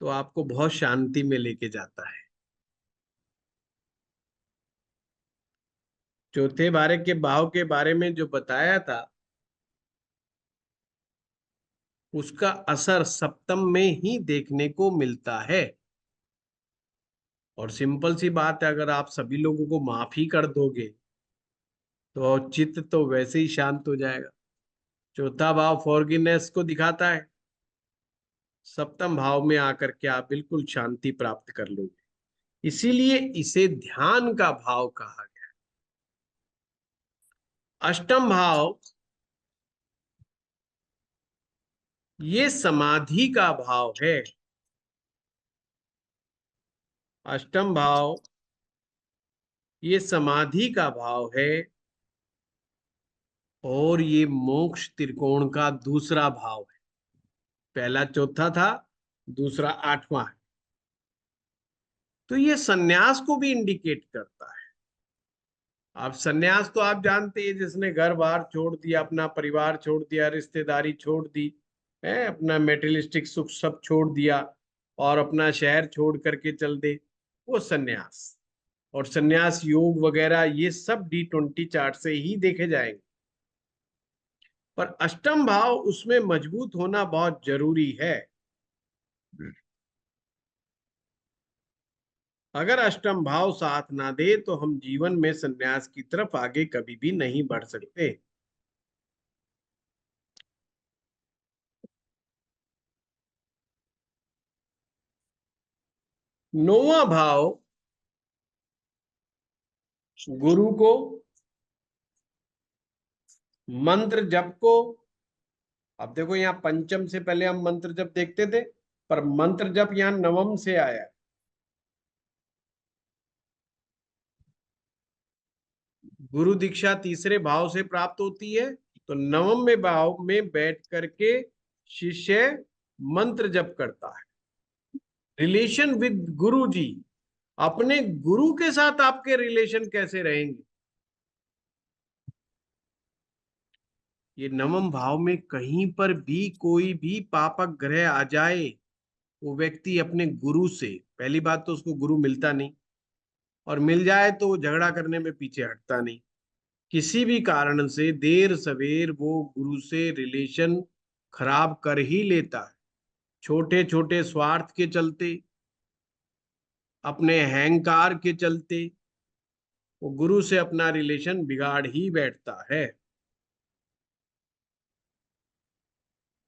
तो आपको बहुत शांति में लेके जाता है। चौथे बारे के भाव के बारे में जो बताया था उसका असर सप्तम में ही देखने को मिलता है। और सिंपल सी बात है, अगर आप सभी लोगों को माफ ही कर दोगे तो चित्त तो वैसे ही शांत हो जाएगा। चौथा भाव फॉरगिवनेस को दिखाता है। सप्तम भाव में आकर के आप बिल्कुल शांति प्राप्त कर लोगे। इसीलिए इसे ध्यान का भाव कहा गया। अष्टम भाव ये समाधि का भाव है। अष्टम भाव ये समाधि का भाव है और ये मोक्ष त्रिकोण का दूसरा भाव है। पहला चौथा था, दूसरा आठवां है। तो ये सन्यास को भी इंडिकेट करता है। अब सन्यास तो आप जानते हैं, जिसने घर बार छोड़ दिया, अपना परिवार छोड़ दिया, रिश्तेदारी छोड़ दी है, अपना मेटेरियलिस्टिक सुख सब छोड़ दिया और अपना शहर छोड़ करके चल दे, वो सन्यास। और सन्यास योग वगैरह ये सब D20 चार्ट से ही देखे जाएंगे। पर अष्टम भाव उसमें मजबूत होना बहुत जरूरी है। अगर अष्टम भाव साथ ना दे तो हम जीवन में सन्यास की तरफ आगे कभी भी नहीं बढ़ सकते। 9वां भाव गुरु को, मंत्र जप को। अब देखो यहाँ पंचम से पहले हम मंत्र जप देखते थे, पर मंत्र जप यहाँ नवम से आया। गुरु दीक्षा तीसरे भाव से प्राप्त होती है, तो नवम में भाव में बैठ करके शिष्य मंत्र जप करता है। रिलेशन विद गुरु जी, अपने गुरु के साथ आपके रिलेशन कैसे रहेंगे। ये नवम भाव में कहीं पर भी कोई भी पापक ग्रह आ जाए, वो व्यक्ति अपने गुरु से, पहली बात तो उसको गुरु मिलता नहीं, और मिल जाए तो वो झगड़ा करने में पीछे हटता नहीं। किसी भी कारण से देर सवेर वो गुरु से रिलेशन खराब कर ही लेता है। छोटे छोटे स्वार्थ के चलते, अपने अहंकार के चलते वो गुरु से अपना रिलेशन बिगाड़ ही बैठता है।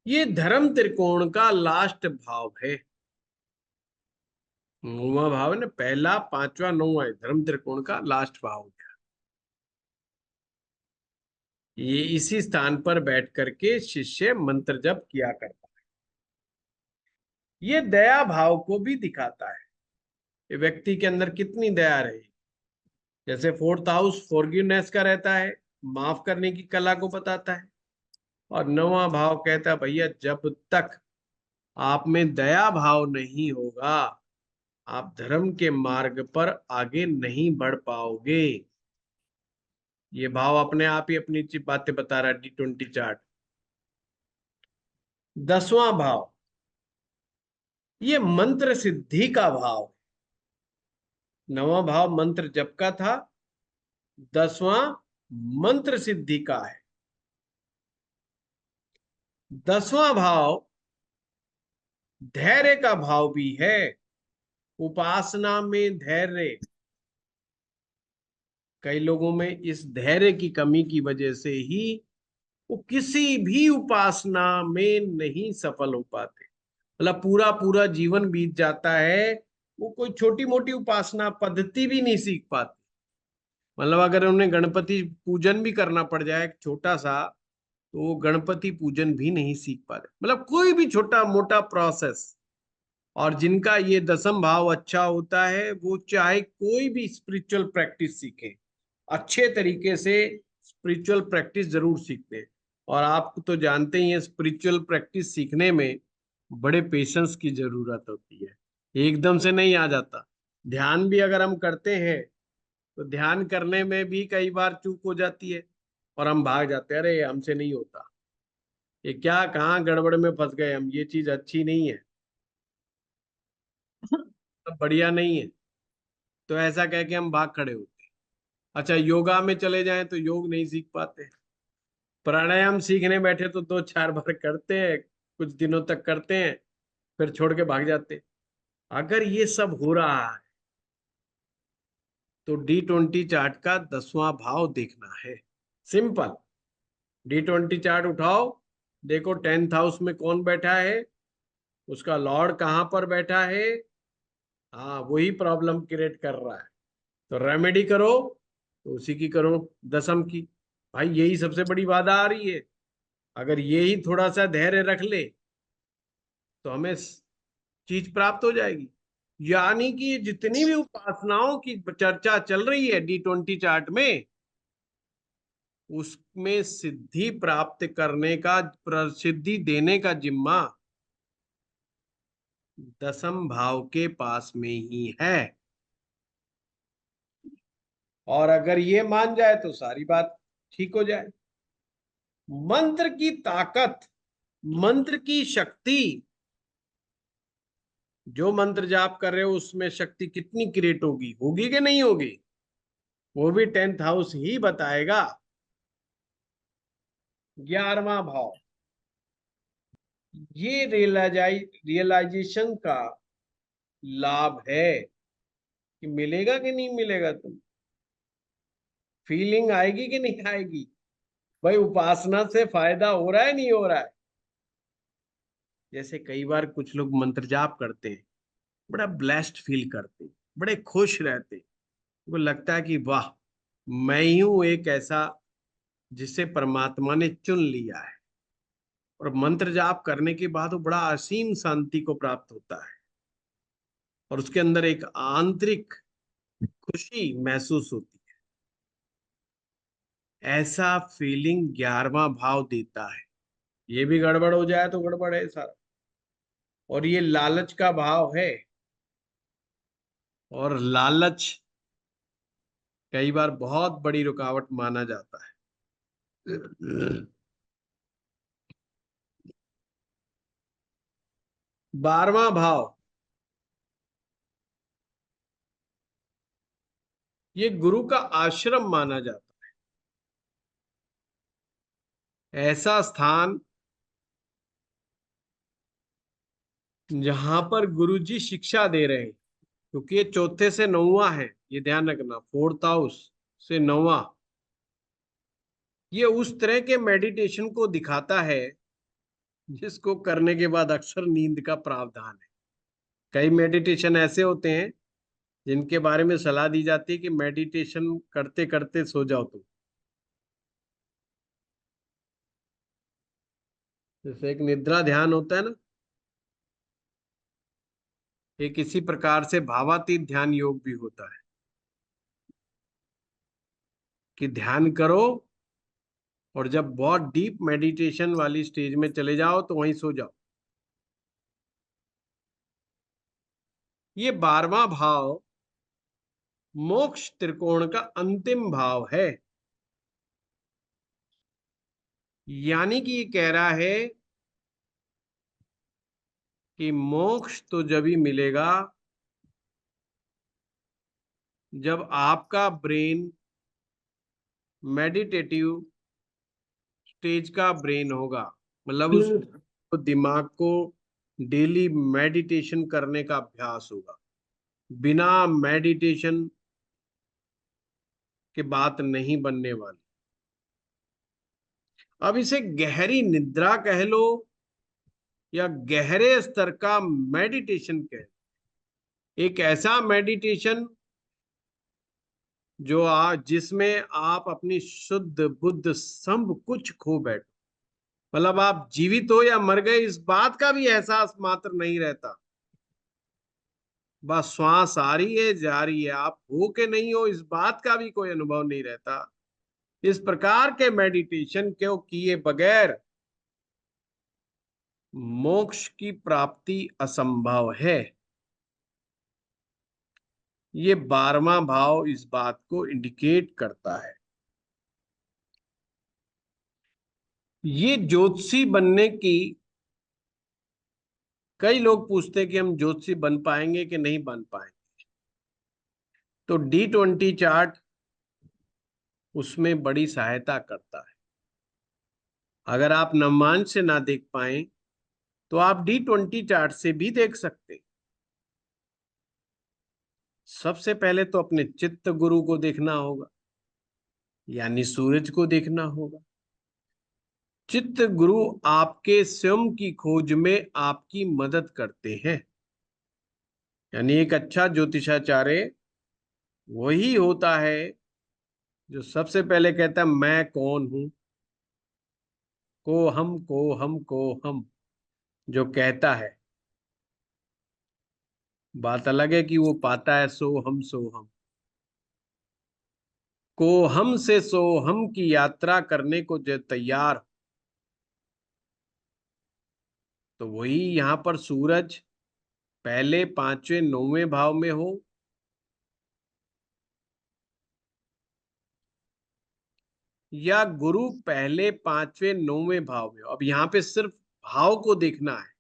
ये धर्म त्रिकोण का लास्ट भाव है। 9वां भाव है ना, पहला पांचवा नौवां है, धर्म त्रिकोण का लास्ट भाव है। ये इसी स्थान पर बैठ करके शिष्य मंत्र जप किया करता है। ये दया भाव को भी दिखाता है, ये व्यक्ति के अंदर कितनी दया रही। जैसे फोर्थ हाउस फॉरगिवनेस का रहता है, माफ करने की कला को बताता है, और 9वां भाव कहता है भैया जब तक आप में दया भाव नहीं होगा, आप धर्म के मार्ग पर आगे नहीं बढ़ पाओगे। ये भाव अपने आप ही अपनी बातें बता रहा है D20 चार्ट। 10वां भाव, ये मंत्र सिद्धि का भाव। 9वां भाव मंत्र जप का था, 10वां मंत्र सिद्धि का है। 10वां भाव धैर्य का भाव भी है, उपासना में धैर्य। कई लोगों में इस धैर्य की कमी की वजह से ही वो किसी भी उपासना में नहीं सफल हो पाते। मतलब पूरा पूरा जीवन बीत जाता है, वो कोई छोटी मोटी उपासना पद्धति भी नहीं सीख पाते। मतलब अगर उन्हें गणपति पूजन भी करना पड़ जाए छोटा सा, तो वो गणपति पूजन भी नहीं सीख पाते। मतलब कोई भी छोटा मोटा प्रोसेस। और जिनका ये 10वां भाव अच्छा होता है, वो चाहे कोई भी स्पिरिचुअल प्रैक्टिस सीखे, अच्छे तरीके से स्पिरिचुअल प्रैक्टिस जरूर सीखते हैं। और आप तो जानते ही हैं, स्पिरिचुअल प्रैक्टिस सीखने में बड़े पेशेंस की जरूरत होती है, एकदम से नहीं आ जाता। ध्यान भी अगर हम करते हैं, तो ध्यान करने में भी कई बार चूक हो जाती है, और हम भाग जाते हैं, अरे हमसे नहीं होता, ये क्या कहाँ गड़बड़ में फंस गए हम, ये चीज अच्छी नहीं है, सब बढ़िया नहीं है, तो ऐसा कह के हम भाग खड़े होते हैं। अच्छा, योगा में चले जाएं तो योग नहीं सीख पाते। प्राणायाम सीखने बैठे तो 2-4 बार करते हैं, कुछ दिनों तक करते हैं, फिर छोड़ के भाग जाते हैं। अगर ये सब हो रहा है, तो D20 चार्ट का 10वां भाव देखना है। सिंपल, D20 चार्ट उठाओ, देखो 10th हाउस में कौन बैठा है, उसका लॉर्ड कहां पर बैठा है। हाँ, वही प्रॉब्लम क्रिएट कर रहा है, तो रेमेडी करो तो उसी की करो, 10th की। भाई यही सबसे बड़ी बाधा आ रही है। अगर यही थोड़ा सा धैर्य रख ले, तो हमें चीज प्राप्त हो जाएगी। यानी कि जितनी भी उपासनाओं की चर्चा चल रही है D20 चार्ट में, उसमें सिद्धि प्राप्त करने का, प्रसिद्धि देने का जिम्मा 10th भाव के पास में ही है। और अगर ये मान जाए तो सारी बात ठीक हो जाए। मंत्र की ताकत, मंत्र की शक्ति, जो मंत्र जाप कर रहे हो उसमें शक्ति कितनी क्रिएट होगी, होगी कि नहीं होगी, वो भी 10th हाउस ही बताएगा। 11वां भाव, ये रियलाइजेशन का लाभ है कि मिलेगा कि नहीं मिलेगा, तुम फीलिंग आएगी कि नहीं आएगी, भाई उपासना से फायदा हो रहा है नहीं हो रहा है। जैसे कई बार कुछ लोग मंत्र जाप करते हैं, बड़ा ब्लेस्ड फील करते, बड़े खुश रहते। उनको लगता है कि वाह, मैं ही हूं एक ऐसा जिसे परमात्मा ने चुन लिया है। और मंत्र जाप करने के बाद वो बड़ा असीम शांति को प्राप्त होता है, और उसके अंदर एक आंतरिक खुशी महसूस होती है। ऐसा फीलिंग 11वां भाव देता है। ये भी गड़बड़ हो जाए तो गड़बड़ है सारा। और ये लालच का भाव है, और लालच कई बार बहुत बड़ी रुकावट माना जाता है। 12वां भाव, ये गुरु का आश्रम माना जाता है। ऐसा स्थान जहां पर गुरु जी शिक्षा दे रहे हैं, क्योंकि ये चौथे से नौवां है, ये ध्यान रखना, फोर्थ हाउस से नौवां। ये उस तरह के मेडिटेशन को दिखाता है जिसको करने के बाद अक्सर नींद का प्रावधान है। कई मेडिटेशन ऐसे होते हैं जिनके बारे में सलाह दी जाती है कि मेडिटेशन करते करते सो जाओ तुम। जैसे एक निद्रा ध्यान होता है ना, एक इसी प्रकार से भावातीत ध्यान योग भी होता है कि ध्यान करो, और जब बहुत डीप मेडिटेशन वाली स्टेज में चले जाओ तो वहीं सो जाओ। ये 12वां भाव मोक्ष त्रिकोण का अंतिम भाव है। यानी कि ये कह रहा है कि मोक्ष तो जब ही मिलेगा जब आपका ब्रेन मेडिटेटिव स्टेज का ब्रेन होगा। मतलब उस दिमाग को डेली मेडिटेशन करने का अभ्यास होगा। बिना मेडिटेशन के बात नहीं बनने वाली। अब इसे गहरी निद्रा कह लो या गहरे स्तर का मेडिटेशन कह लो, एक ऐसा मेडिटेशन जो जिसमें आप अपनी शुद्ध बुद्ध सब कुछ खो बैठो। मतलब आप जीवित हो या मर गए इस बात का भी एहसास मात्र नहीं रहता। बस श्वास आ रही है जा रही है, आप हो के नहीं हो इस बात का भी कोई अनुभव नहीं रहता। इस प्रकार के मेडिटेशन को किए बगैर मोक्ष की प्राप्ति असंभव है। ये 12वां भाव इस बात को इंडिकेट करता है। ये ज्योतिषी बनने की, कई लोग पूछते हैं कि हम ज्योतिषी बन पाएंगे कि नहीं बन पाएंगे। तो D20 चार्ट उसमें बड़ी सहायता करता है। अगर आप नवमांश से ना देख पाए तो आप D20 चार्ट से भी देख सकते हैं। सबसे पहले तो अपने चित्त गुरु को देखना होगा, यानी सूरज को देखना होगा। चित्त गुरु आपके स्वयं की खोज में आपकी मदद करते हैं। यानी एक अच्छा ज्योतिषाचार्य वही होता है जो सबसे पहले कहता है मैं कौन हूं। को हम जो कहता है। बात अलग है कि वो पाता है सो हम सो हम। को हम से सो हम की यात्रा करने को जो तैयार, तो वही यहां पर सूरज पहले पांचवें नौवें भाव में हो या गुरु पहले पांचवें नौवें भाव में हो। अब यहाँ पे सिर्फ भाव को देखना है।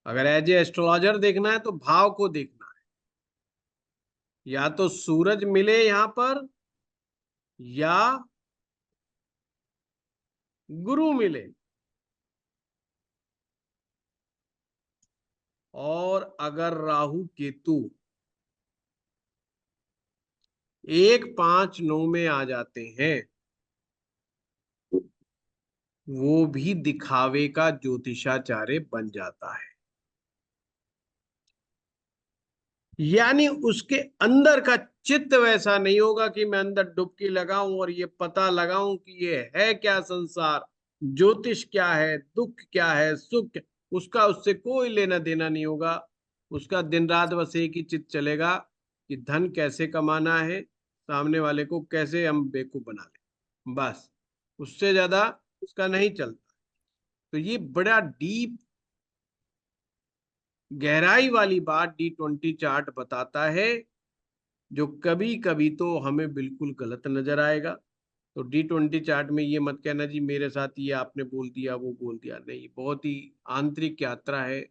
अगर एज ए एस्ट्रोलॉजर देखना है तो भाव को देखना है। या तो सूरज मिले यहां पर या गुरु मिले। और अगर राहु केतु 1 5 9 में आ जाते हैं, वो भी दिखावे का ज्योतिषाचार्य बन जाता है। यानी उसके अंदर का चित्त वैसा नहीं होगा कि मैं अंदर डुबकी लगाऊं और ये पता लगाऊं कि ये है क्या संसार, ज्योतिष क्या है, दुख क्या है, सुख उसका उससे कोई लेना देना नहीं होगा। उसका दिन रात बस एक ही चित्त चलेगा कि धन कैसे कमाना है, सामने वाले को कैसे हम बेवकूफ बना ले, बस। उससे ज्यादा उसका नहीं चलता। तो ये बड़ा डीप गहराई वाली बात D20 चार्ट बताता है, जो कभी कभी तो हमें बिल्कुल गलत नजर आएगा। तो D20 चार्ट में ये मत कहना जी मेरे साथ ये आपने बोल दिया वो बोल दिया, नहीं, बहुत ही आंतरिक यात्रा है।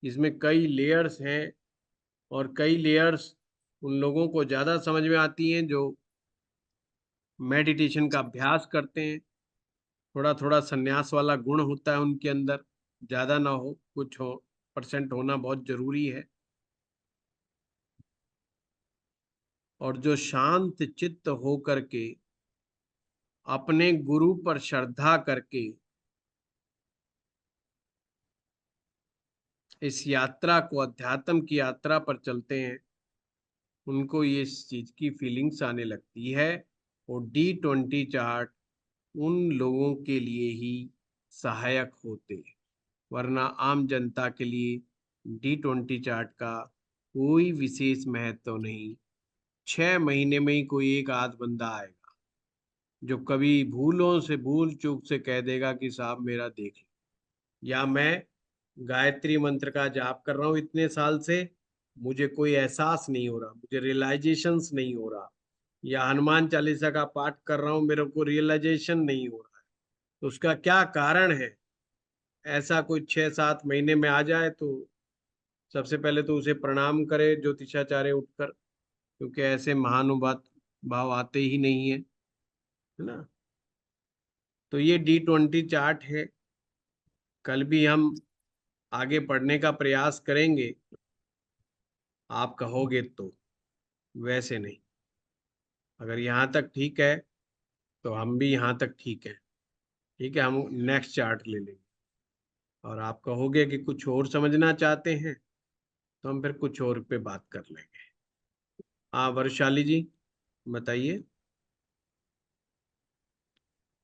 इसमें कई लेयर्स हैं, और कई लेयर्स उन लोगों को ज्यादा समझ में आती हैं जो मेडिटेशन का अभ्यास करते हैं। थोड़ा थोड़ा संन्यास वाला गुण होता है उनके अंदर, ज्यादा ना हो, कुछ हो परसेंट होना बहुत जरूरी है। और जो शांत चित्त हो करके अपने गुरु पर श्रद्धा करके इस यात्रा को, अध्यात्म की यात्रा पर चलते हैं, उनको ये इस चीज की फीलिंग्स आने लगती है। और D20 चार्ट उन लोगों के लिए ही सहायक होते हैं, वरना आम जनता के लिए D20 चार्ट का कोई विशेष महत्व नहीं। 6 महीने में ही कोई एक आध बंदा आएगा जो कभी भूलों से, भूल चूक से कह देगा कि साहब मेरा देख लो, या मैं गायत्री मंत्र का जाप कर रहा हूं इतने साल से, मुझे कोई एहसास नहीं हो रहा, मुझे रियलाइजेशंस नहीं हो रहा, या हनुमान चालीसा का पाठ कर रहा हूं मेरे को रियलाइजेशन नहीं हो रहा है। तो उसका क्या कारण है? ऐसा कोई 6-7 महीने में आ जाए तो सबसे पहले तो उसे प्रणाम करे ज्योतिषाचार्य उठकर, क्योंकि ऐसे महानुभाव भाव आते ही नहीं है, है ना। तो ये D20 चार्ट है। कल भी हम आगे पढ़ने का प्रयास करेंगे, आप कहोगे तो, वैसे नहीं। अगर यहाँ तक ठीक है तो हम भी यहाँ तक ठीक है। ठीक है, हम नेक्स्ट चार्ट ले लेंगे। और आप कहोगे कि कुछ और समझना चाहते हैं तो हम फिर कुछ और पे बात कर लेंगे। हाँ वर्षाली जी, बताइए।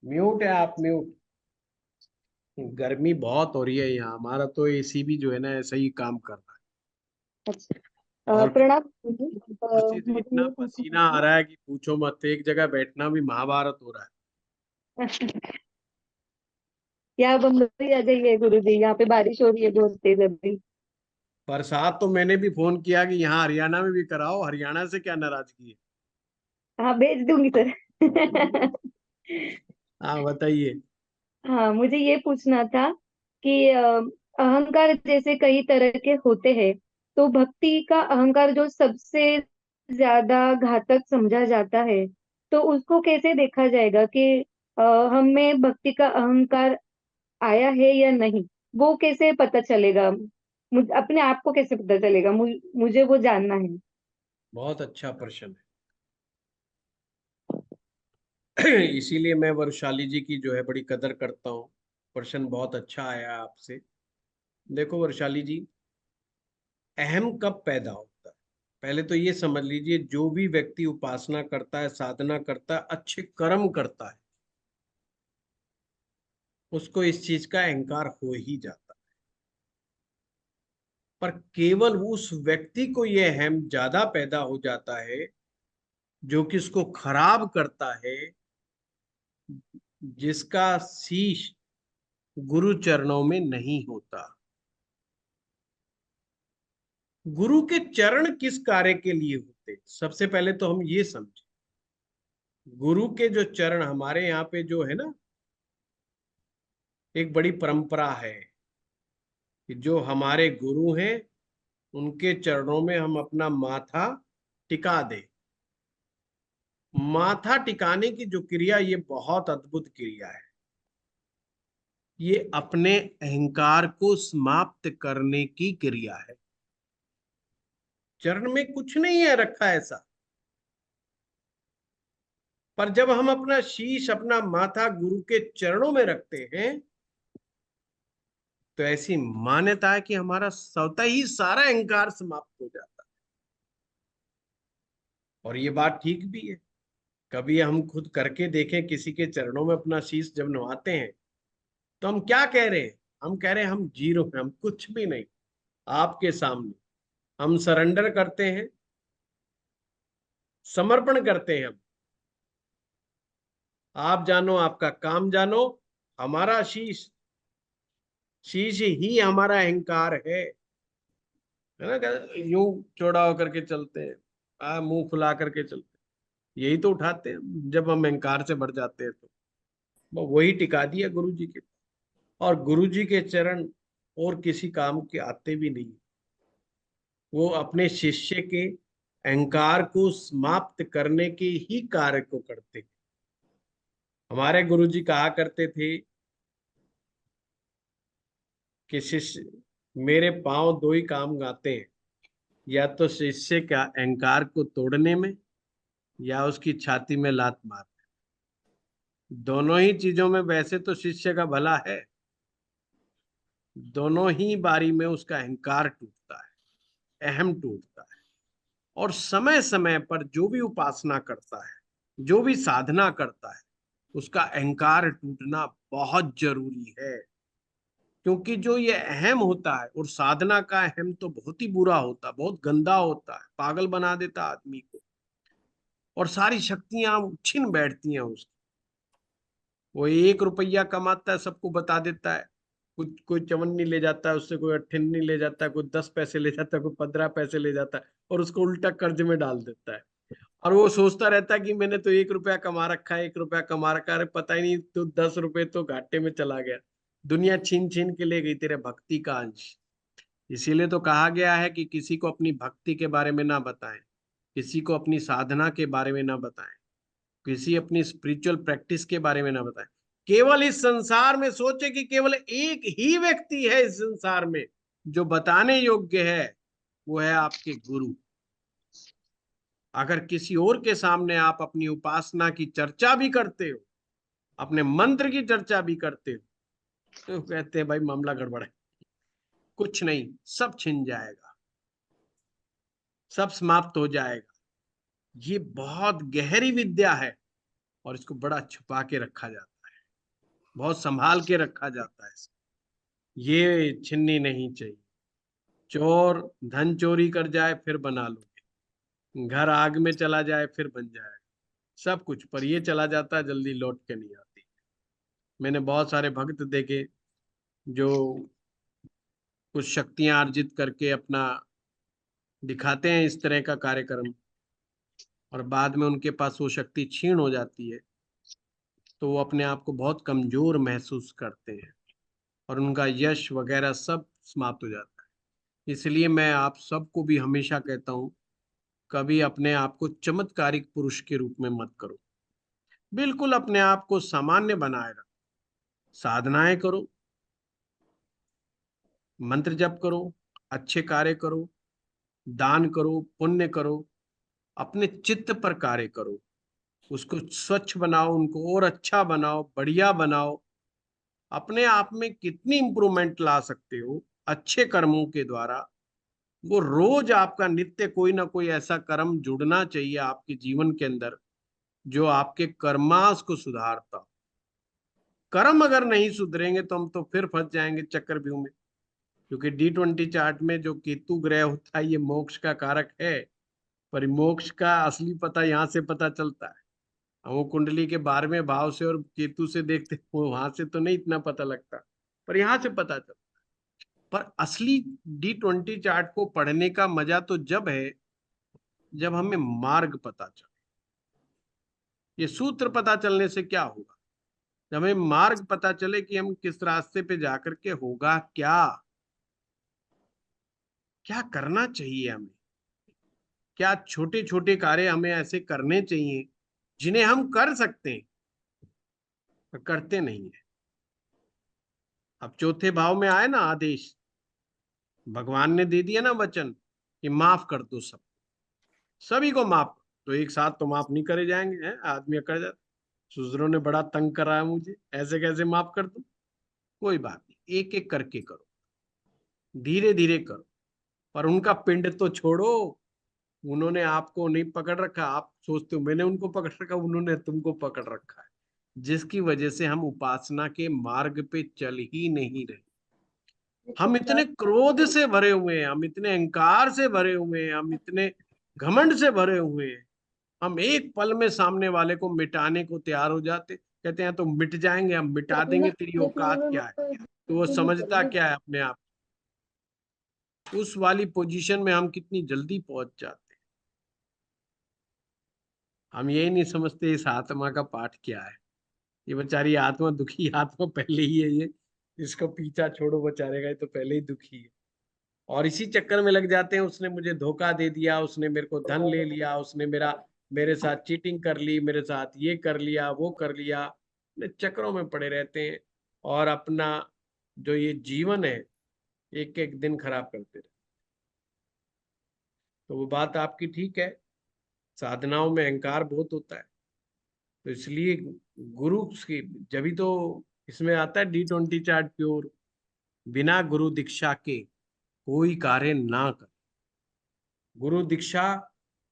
म्यूट है आप, म्यूट। गर्मी बहुत हो रही है यहाँ, हमारा तो एसी भी जो है ना ऐसा ही काम कर रहा अच्छा। है। और प्रणाम ऊपर से तो मुझे इतना ये पूछना पसीना आ था। रहा है कि पूछो मत, एक जगह बैठना भी महाभारत हो रहा है। क्या बम्बई आ जाइए गुरु जी, यहाँ पे बारिश हो रही है बहुत तेज अभी। बरसात तो मैंने भी फोन किया कि यहाँ हरियाणा में भी कराओ, हरियाणा से क्या नाराजगी है। हाँ भेज दूंगी सर। हाँ बताइए। हाँ मुझे ये पूछना था कि अहंकार जैसे कई तरह के होते हैं, तो भक्ति का अहंकार जो सबसे ज्यादा घातक समझा जाता है, तो उसको कैसे देखा जाएगा कि हम में भक्ति का अहंकार आया है या नहीं? वो कैसे पता चलेगा? अपने आप को कैसे पता चलेगा? मुझे वो जानना है। बहुत अच्छा प्रश्न है। इसीलिए मैं वरुशाली जी की जो है बड़ी कदर करता हूँ। प्रश्न बहुत अच्छा आया आपसे। देखो वरुशाली जी, अहम कब पैदा होता है? पहले तो ये समझ लीजिए, जो भी व्यक्ति उपासना करता है, साधना करता है, अच्छे कर्म करता है, उसको इस चीज का अहंकार हो ही जाता है। पर केवल उस व्यक्ति को यह अहम ज्यादा पैदा हो जाता है जो कि उसको खराब करता है, जिसका शीश गुरु चरणों में नहीं होता। गुरु के चरण किस कार्य के लिए होते? सबसे पहले तो हम ये समझे, गुरु के जो चरण हमारे यहाँ पे जो है ना, एक बड़ी परंपरा है कि जो हमारे गुरु हैं उनके चरणों में हम अपना माथा टिका दे। माथा टिकाने की जो क्रिया, ये बहुत अद्भुत क्रिया है। ये अपने अहंकार को समाप्त करने की क्रिया है। चरण में कुछ नहीं है रखा ऐसा, पर जब हम अपना शीश, अपना माथा गुरु के चरणों में रखते हैं, तो ऐसी मान्यता है कि हमारा स्वतः ही सारा अहंकार समाप्त हो जाता है। और ये बात ठीक भी है। कभी हम खुद करके देखें, किसी के चरणों में अपना शीश जब नवाते हैं तो हम क्या कह रहे हैं? हम कह रहे हैं हम जीरो हैं, हम कुछ भी नहीं आपके सामने। हम सरेंडर करते हैं, समर्पण करते हैं हम। आप जानो, आपका काम जानो, हमारा शीश, शीश ही हमारा अहंकार है ना? यूं चौड़ा होकर के चलते हैं, मुंह फुला करके चलते हैं, यही तो उठाते हैं जब हम अहंकार से भर जाते हैं। तो वही टिका दिया गुरु जी के। और गुरु जी के चरण और किसी काम के आते भी नहीं। वो अपने शिष्य के अहंकार को समाप्त करने के ही कार्य को करते हैं। हमारे गुरु जी कहा करते थे कि शिष्य मेरे पांव दो ही काम गाते हैं, या तो शिष्य का अहंकार को तोड़ने में, या उसकी छाती में लात मार। दोनों ही चीजों में वैसे तो शिष्य का भला है, दोनों ही बारी में उसका अहंकार टूटता है, अहम टूटता है। और समय समय पर जो भी उपासना करता है, जो भी साधना करता है, उसका अहंकार टूटना बहुत जरूरी है। क्योंकि जो ये अहम होता है, और साधना का अहम तो बहुत ही बुरा होता है, बहुत गंदा होता है, पागल बना देता आदमी को, और सारी शक्तियां छिन बैठती हैं उसकी। वो 1 रुपया कमाता है, सबको बता देता है। कुछ कोई चवन्नी ले जाता है उससे, कोई अट्ठन्नी ले जाता है, कोई 10 पैसे ले जाता है, कोई 15 पैसे ले जाता है, और उसको उल्टा कर्ज में डाल देता है। और वो सोचता रहता है कि मैंने तो 1 रुपया कमा रखा है, 1 रुपया कमा रखा है। अरे पता ही नहीं, तो 10 रुपए तो घाटे में चला गया। दुनिया छीन छीन के ले गई तेरे भक्ति का अंश। इसीलिए तो कहा गया है कि किसी को अपनी भक्ति के बारे में ना बताएं, किसी को अपनी साधना के बारे में ना बताएं, किसी अपनी स्पिरिचुअल प्रैक्टिस के बारे में ना बताएं। केवल इस संसार में सोचे कि केवल एक ही व्यक्ति है इस संसार में जो बताने योग्य है, वो है आपके गुरु। अगर किसी और के सामने आप अपनी उपासना की चर्चा भी करते हो, अपने मंत्र की चर्चा भी करते हो, तो कहते हैं भाई मामला गड़बड़ है, कुछ नहीं, सब छिन जाएगा, सब समाप्त हो जाएगा। ये बहुत गहरी विद्या है, और इसको बड़ा छुपा के रखा जाता है, बहुत संभाल के रखा जाता है। ये छीननी नहीं चाहिए। चोर धन चोरी कर जाए फिर बना लोगे, घर आग में चला जाए फिर बन जाए, सब कुछ, पर ये चला जाता है, जल्दी लौट के नहीं आती। मैंने बहुत सारे भक्त देखे जो कुछ शक्तियां अर्जित करके अपना दिखाते हैं इस तरह का कार्यक्रम, और बाद में उनके पास वो शक्ति क्षीण हो जाती है, तो वो अपने आप को बहुत कमजोर महसूस करते हैं, और उनका यश वगैरह सब समाप्त हो जाता है। इसलिए मैं आप सबको भी हमेशा कहता हूँ, कभी अपने आप को चमत्कारिक पुरुष के रूप में मत करो। बिल्कुल अपने आप को सामान्य बनाए रखो, साधनाएं करो, मंत्र जप करो, अच्छे कार्य करो, दान करो, पुण्य करो, अपने चित्त पर कार्य करो, उसको स्वच्छ बनाओ, उनको और अच्छा बनाओ, बढ़िया बनाओ। अपने आप में कितनी इंप्रूवमेंट ला सकते हो अच्छे कर्मों के द्वारा, वो रोज आपका नित्य कोई ना कोई ऐसा कर्म जुड़ना चाहिए आपके जीवन के अंदर, जो आपके कर्मास को सुधारता हो। कर्म अगर नहीं सुधरेंगे तो हम तो फिर फंस जाएंगे चक्रव्यूह में। क्योंकि D20 चार्ट में जो केतु ग्रह होता है, ये मोक्ष का कारक है, पर मोक्ष का असली पता यहाँ से पता चलता है। हम वो कुंडली के 12वें भाव से और केतु से देखते हैं, वो वहां से तो नहीं इतना पता लगता, पर यहाँ से पता चलता। पर असली D20 चार्ट को पढ़ने का मजा तो जब है जब हमें मार्ग पता चले। ये सूत्र पता चलने से क्या होगा? जब हमें मार्ग पता चले कि हम किस रास्ते पे जाकर के होगा क्या, क्या करना चाहिए हमें, क्या छोटे छोटे कार्य हमें ऐसे करने चाहिए जिन्हें हम कर सकते हैं, पर करते नहीं है। अब चौथे भाव में आए ना आदेश, भगवान ने दे दिया ना वचन कि माफ कर दो सब, सभी को माफ। तो एक साथ तो माफ नहीं करे जाएंगे, हैं? आदमी अकड़ जाता, सुजरों ने बड़ा तंग करा है मुझे, ऐसे कैसे माफ कर दूं? कोई बात नहीं, एक एक करके करो, धीरे धीरे करो, पर उनका पिंड तो छोड़ो। उन्होंने आपको नहीं पकड़ रखा, आप सोचते हो मैंने उनको पकड़ रखा, उन्होंने तुमको पकड़ रखा है, जिसकी वजह से हम उपासना के मार्ग पे चल ही नहीं रहे। ये हम तो इतने क्रोध से भरे हुए हैं, हम इतने अहंकार से भरे हुए हैं, हम इतने घमंड से भरे हुए हैं, हम एक पल में सामने वाले को मिटाने को तैयार हो जाते, कहते हैं तो मिट जाएंगे, हम मिटा देंगे, तेरी औकात क्या है। तो वो समझता क्या है अपने आप, उस वाली पोजीशन में हम कितनी जल्दी पहुंच जाते हैं। हम यही नहीं समझते इस आत्मा का पाठ क्या है। ये बेचारी आत्मा, दुखी आत्मा पहले ही है ये, इसको पीछा छोड़ो बेचारे का, ये तो पहले ही दुखी है। और इसी चक्कर में लग जाते हैं, उसने मुझे धोखा दे दिया, उसने मेरे को धन ले लिया, उसने मेरे साथ चीटिंग कर ली, मेरे साथ ये कर लिया वो कर लिया, अपने चक्रों में पड़े रहते हैं और अपना जो ये जीवन है एक एक दिन खराब करते रहते। तो वो बात आपकी ठीक है, साधनाओं में अहंकार बहुत होता है, तो इसलिए गुरु की, जब भी तो इसमें आता है D20 चार्ट प्योर, बिना गुरु दीक्षा के कोई कार्य ना कर। गुरु दीक्षा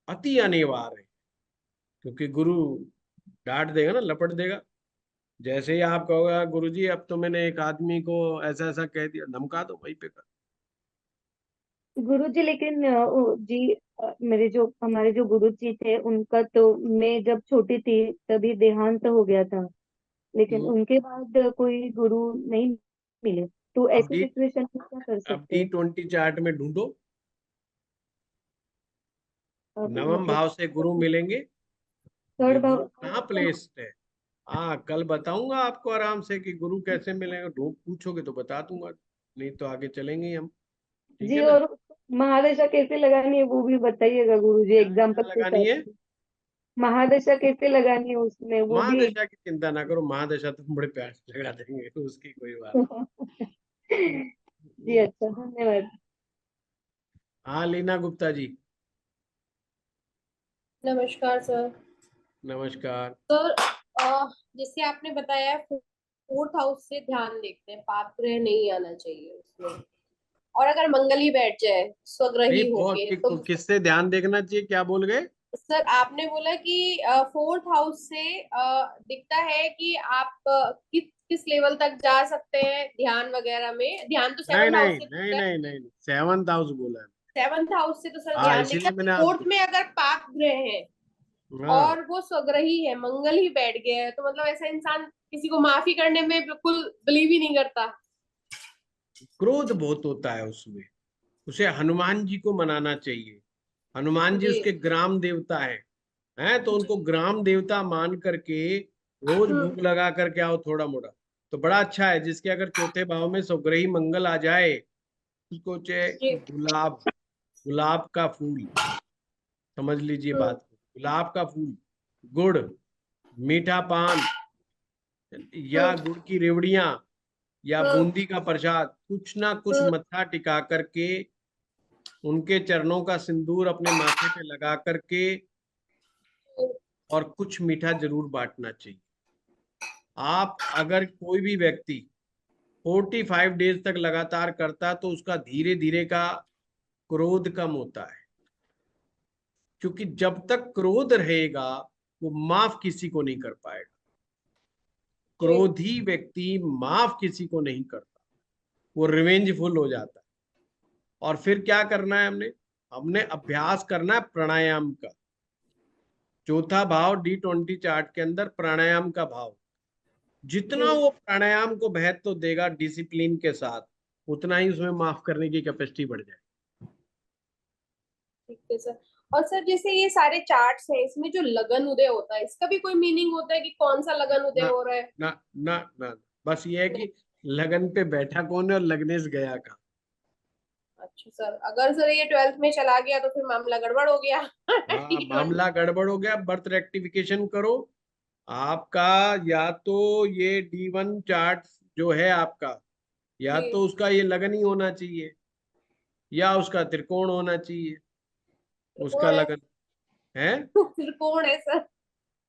अति अनिवार्य है, क्योंकि गुरु डांट देगा ना, लपट देगा। जैसे ही आप कहोगे गुरु जी अब तो मैंने एक आदमी को ऐसा ऐसा कह दिया, धमका दो वहीं पे कर। गुरु जी, लेकिन जी, मेरे जो हमारे जो गुरु जी थे उनका तो, मैं जब छोटी थी तभी देहांत हो गया था, लेकिन हम्म। उनके बाद कोई गुरु नहीं मिले। तो अब ऐसी डी सिचुएशन में क्या कर अब सकते हैं? D20 चार्ट में ढूंढो, नवम मतलब भाव से गुरु मिलेंगे। ये थर्ड गुरु भाव। कहाँ प्लेस्ड है? हाँ, कल बताऊंगा आपको आराम से कि गुरु कैसे मिलेंगे, ढूंढ पूछोगे तो बता दूंगा, नहीं तो आगे चलेंगे ही हम। ठीक जी, है ना? और महादशा कैसे लगानी है वो भी बताइएगा गुरु जी, क्या क्या एग्जाम्पल के लगानी साथ। है? महादशा कैसे लगानी है उसमें वो भी महादशा की चिंता ना करो, महादशा तो बड़े प्यार से लगा देंगे, उसकी कोई बात जी, नहीं। अच्छा, धन्यवाद। हाँ लीना गुप्ता जी, नमस्कार सर। नमस्कार। सर, जैसे आपने बताया फोर्थ हाउस से ध्यान देखते हैं, पाप ग्रह नहीं आना चाहिए उसमें, और अगर मंगल ही बैठ जाए नहीं, स्वग्रही होके तो। किससे ध्यान देखना चाहिए, क्या बोल गए? सर, आपने बोला कि फोर्थ हाउस से दिखता है कि आप किस लेवल तक जा सकते हैं ध्यान वगैरह में। ध्यान तो नहीं सेवंथ हाउस नहीं से नहीं दिखता है। नहीं नहीं, सेवंथ हाउस बोला है। सेवंथ हाउस से तो सर हाँ ध्यान दिखता इसीलिए है, मैंने फोर्थ आपको। में अगर पाप ग्रह है हाँ, और वो स्वग्रही है, मंगल ही बैठ गया है, तो मतलब ऐसा इंसान किसी को माफी करने में बिल्कुल बिलीव ही नहीं करता। क्रोध बहुत होता है उसमें, उसे हनुमान जी को मनाना चाहिए। हनुमान जी जी उसके ग्राम देवता हैं तो जी। उनको ग्राम देवता मान करके रोज हम्म। भूख लगा करके आओ थोड़ा मोड़ा, तो बड़ा अच्छा है। जिसके अगर चौथे भाव में स्वग्रही मंगल आ जाए, उसको चाहे जी। गुलाब, गुलाब का फूल, समझ लीजिए हम्म। बात को, गुलाब का फूल, गुड़, मीठा पान, या हम्म। गुड़ की रेवड़ियां, या हम्म। बूंदी का प्रसाद, कुछ ना कुछ हम्म। मत्था टिका करके, उनके चरणों का सिंदूर अपने माथे पे लगा करके, और कुछ मीठा जरूर बांटना चाहिए। आप अगर कोई भी व्यक्ति 45 डेज तक लगातार करता तो उसका धीरे धीरे का क्रोध कम होता है, क्योंकि जब तक क्रोध रहेगा वो माफ किसी को नहीं कर पाएगा। जी। क्रोधी व्यक्ति माफ किसी को नहीं करता, वो रिवेंजफुल हो जाता है। और फिर क्या करना है हमने? हमने अभ्यास करना है प्राणायाम का। चौथा भाव D20 चार्ट के अंदर प्राणायाम का भाव, जितना जी। वो प्राणायाम को महत्व देगा डिसिप्लिन के साथ, उतना ही उसमें माफ करने की कैपेसिटी बढ़ जाए। ठीक है सर। और सर, जैसे ये सारे चार्ट्स हैं, इसमें जो लगन उदय होता है, इसका भी कोई मीनिंग होता है कि कौन सा लगन उदय ना हो रहा है? ना ना ना, बस ये है नहीं। कि लगन पे बैठा कौन है और लगने से गया कहाँ। अच्छा सर, अगर सर ये 12th में चला गया तो फिर मामला गड़बड़ हो गया। हाँ, T20। मामला गड़बड़ हो गया, बर्थ रेक्टिफिकेशन करो आपका। या तो ये D1 चार्ट जो है आपका, या जी। तो उसका ये लगन ही होना चाहिए, या उसका त्रिकोण होना चाहिए, उसका त्रिकोण है। लगन है। त्रिकोण है सर।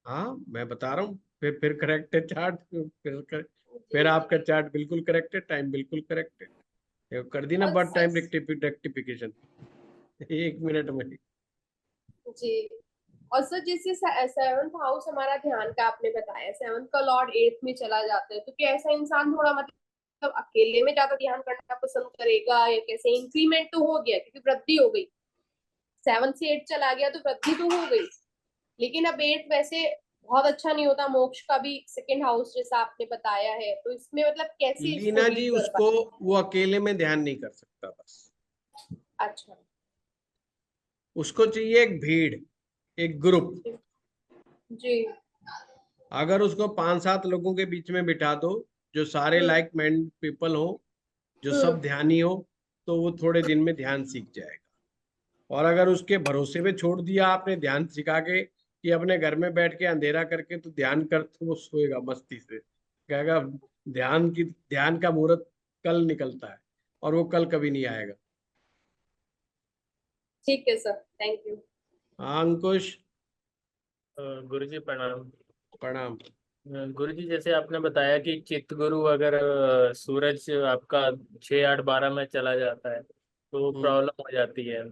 हाँ मैं बता रहा हूँ, फिर करेक्ट है चार्ट, जी फिर जी। आपका चार्ट बिल्कुल करेक्ट है, टाइम बिल्कुल करेक्ट है। ये कर दी ना और birth sir, time rectification 1 minute में। जी। और सर जैसे सेवंथ हाउस हमारा ध्यान का आपने बताया, सेवंथ का लॉर्ड एट्थ में चला जाता है, तो क्या ऐसा इंसान थोड़ा मतलब अकेले में ज्यादा ध्यान करना पसंद करेगा, या कैसे? इंक्रीमेंट तो हो गया क्योंकि वृद्धि हो गई, सेवन से एट चला गया तो वृद्धि तो हो गई, लेकिन अब एट वैसे बहुत अच्छा नहीं होता, मोक्ष का भी सेकंड हाउस जैसा आपने बताया है, तो इसमें मतलब कैसे इसको लीना डील जी, कर उसको पाए? वो अकेले में ध्यान नहीं कर सकता, बस अच्छा। उसको चाहिए एक भीड़, एक ग्रुप। जी। अगर उसको 5-7 लोगों के बीच में बिठा दो, जो सारे हम्म। लाइक माइंड पीपल हो, जो हम्म। सब ध्यानी हो, तो वो थोड़े दिन में ध्यान सीख जाएगा। और अगर उसके भरोसे पे छोड़ दिया आपने ध्यान सिखा के कि अपने घर में बैठ के अंधेरा करके तो ध्यान कर, तो वो सोएगा मस्ती से, कहेगा ध्यान का मुहूर्त कल निकलता है, और वो कल कभी नहीं आएगा। ठीक है सर, थैंक यू। हाँ अंकुश, गुरुजी प्रणाम। प्रणाम। गुरुजी, जैसे आपने बताया कि चित्त गुरु अगर सूरज आपका 6 8 12 में चला जाता है तो हम्म। प्रॉब्लम हो जाती है।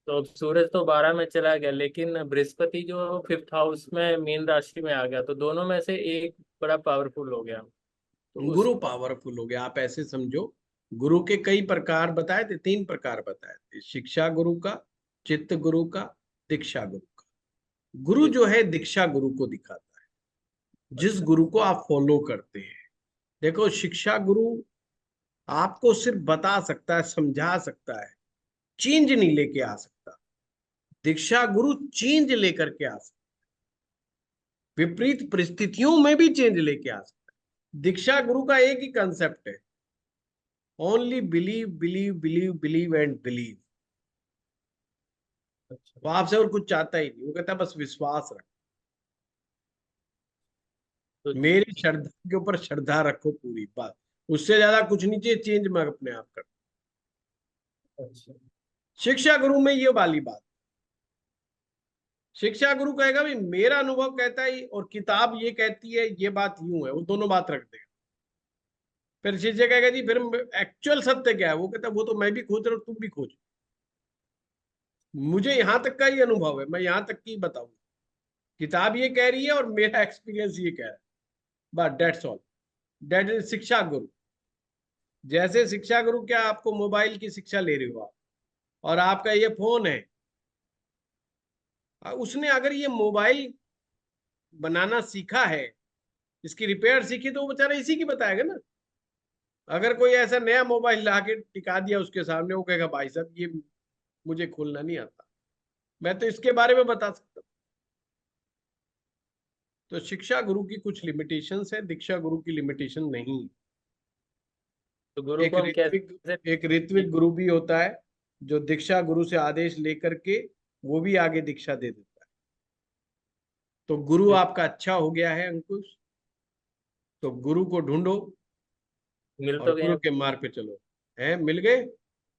तो अब सूरज तो 12 में चला गया, लेकिन बृहस्पति जो फिफ्थ हाउस में मीन राशि में आ गया, तो दोनों में से एक बड़ा पावरफुल हो गया। तो उस गुरु पावरफुल हो गया, आप ऐसे समझो। गुरु के कई प्रकार बताए थे, 3 प्रकार बताए थे, शिक्षा गुरु का, चित्त गुरु का, दीक्षा गुरु का। गुरु जो है दीक्षा गुरु को दिखाता है, जिस अच्छा। गुरु को आप फॉलो करते हैं। देखो, शिक्षा गुरु आपको सिर्फ बता सकता है, समझा सकता है, चेंज नहीं लेके आ सकता। दीक्षा गुरु चेंज लेकर के आ सकता है, विपरीत परिस्थितियों में भी चेंज लेके आ सकता है। दीक्षा गुरु का एक ही कंसेप्ट है, only believe believe believe believe and believe. अच्छा। वो आपसे और कुछ चाहता ही नहीं, वो कहता है बस विश्वास रखो, तो मेरी श्रद्धा के ऊपर श्रद्धा रखो पूरी, बात। उससे ज्यादा कुछ नहीं चाहिए, चेंज मैं अपने आप कर। अच्छा। शिक्षा गुरु में ये वाली बात, शिक्षा गुरु कहेगा भी मेरा अनुभव कहता है और किताब ये कहती है, ये बात यूं है, वो दोनों बात रख देगा। फिर शिष्य कहेगा जी फिर एक्चुअल सत्य क्या है, वो कहता है वो तो मैं भी खोज रहा हूं, तुम भी खोज, मुझे यहां तक का ही अनुभव है, मैं यहां तक की बताऊंगा, किताब ये कह रही है और मेरा एक्सपीरियंस ये कह रहा है, बस दैट्स ऑल। दैट इज शिक्षा गुरु। जैसे शिक्षा गुरु क्या, आपको मोबाइल की शिक्षा ले रही हो आप, और आपका ये फोन है, उसने अगर ये मोबाइल बनाना सीखा है, इसकी रिपेयर सीखी, तो वो बेचारा इसी की बताएगा ना। अगर कोई ऐसा नया मोबाइल ला के टिका दिया उसके सामने, वो कहेगा भाई साहब ये मुझे खोलना नहीं आता, मैं तो इसके बारे में बता सकता हूँ। तो शिक्षा गुरु की कुछ लिमिटेशंस है, दीक्षा गुरु की लिमिटेशन नहीं है। तो गुरु एक को हम ऋत्विक कैसे? एक ऋत्विक गुरु भी होता है, जो दीक्षा गुरु से आदेश लेकर के वो भी आगे दीक्षा दे देता है। तो गुरु आपका अच्छा हो गया है अंकुश, तो गुरु को ढूंढो मिल और तो गए। गुरु के मार्ग पे चलो। है, मिल गए?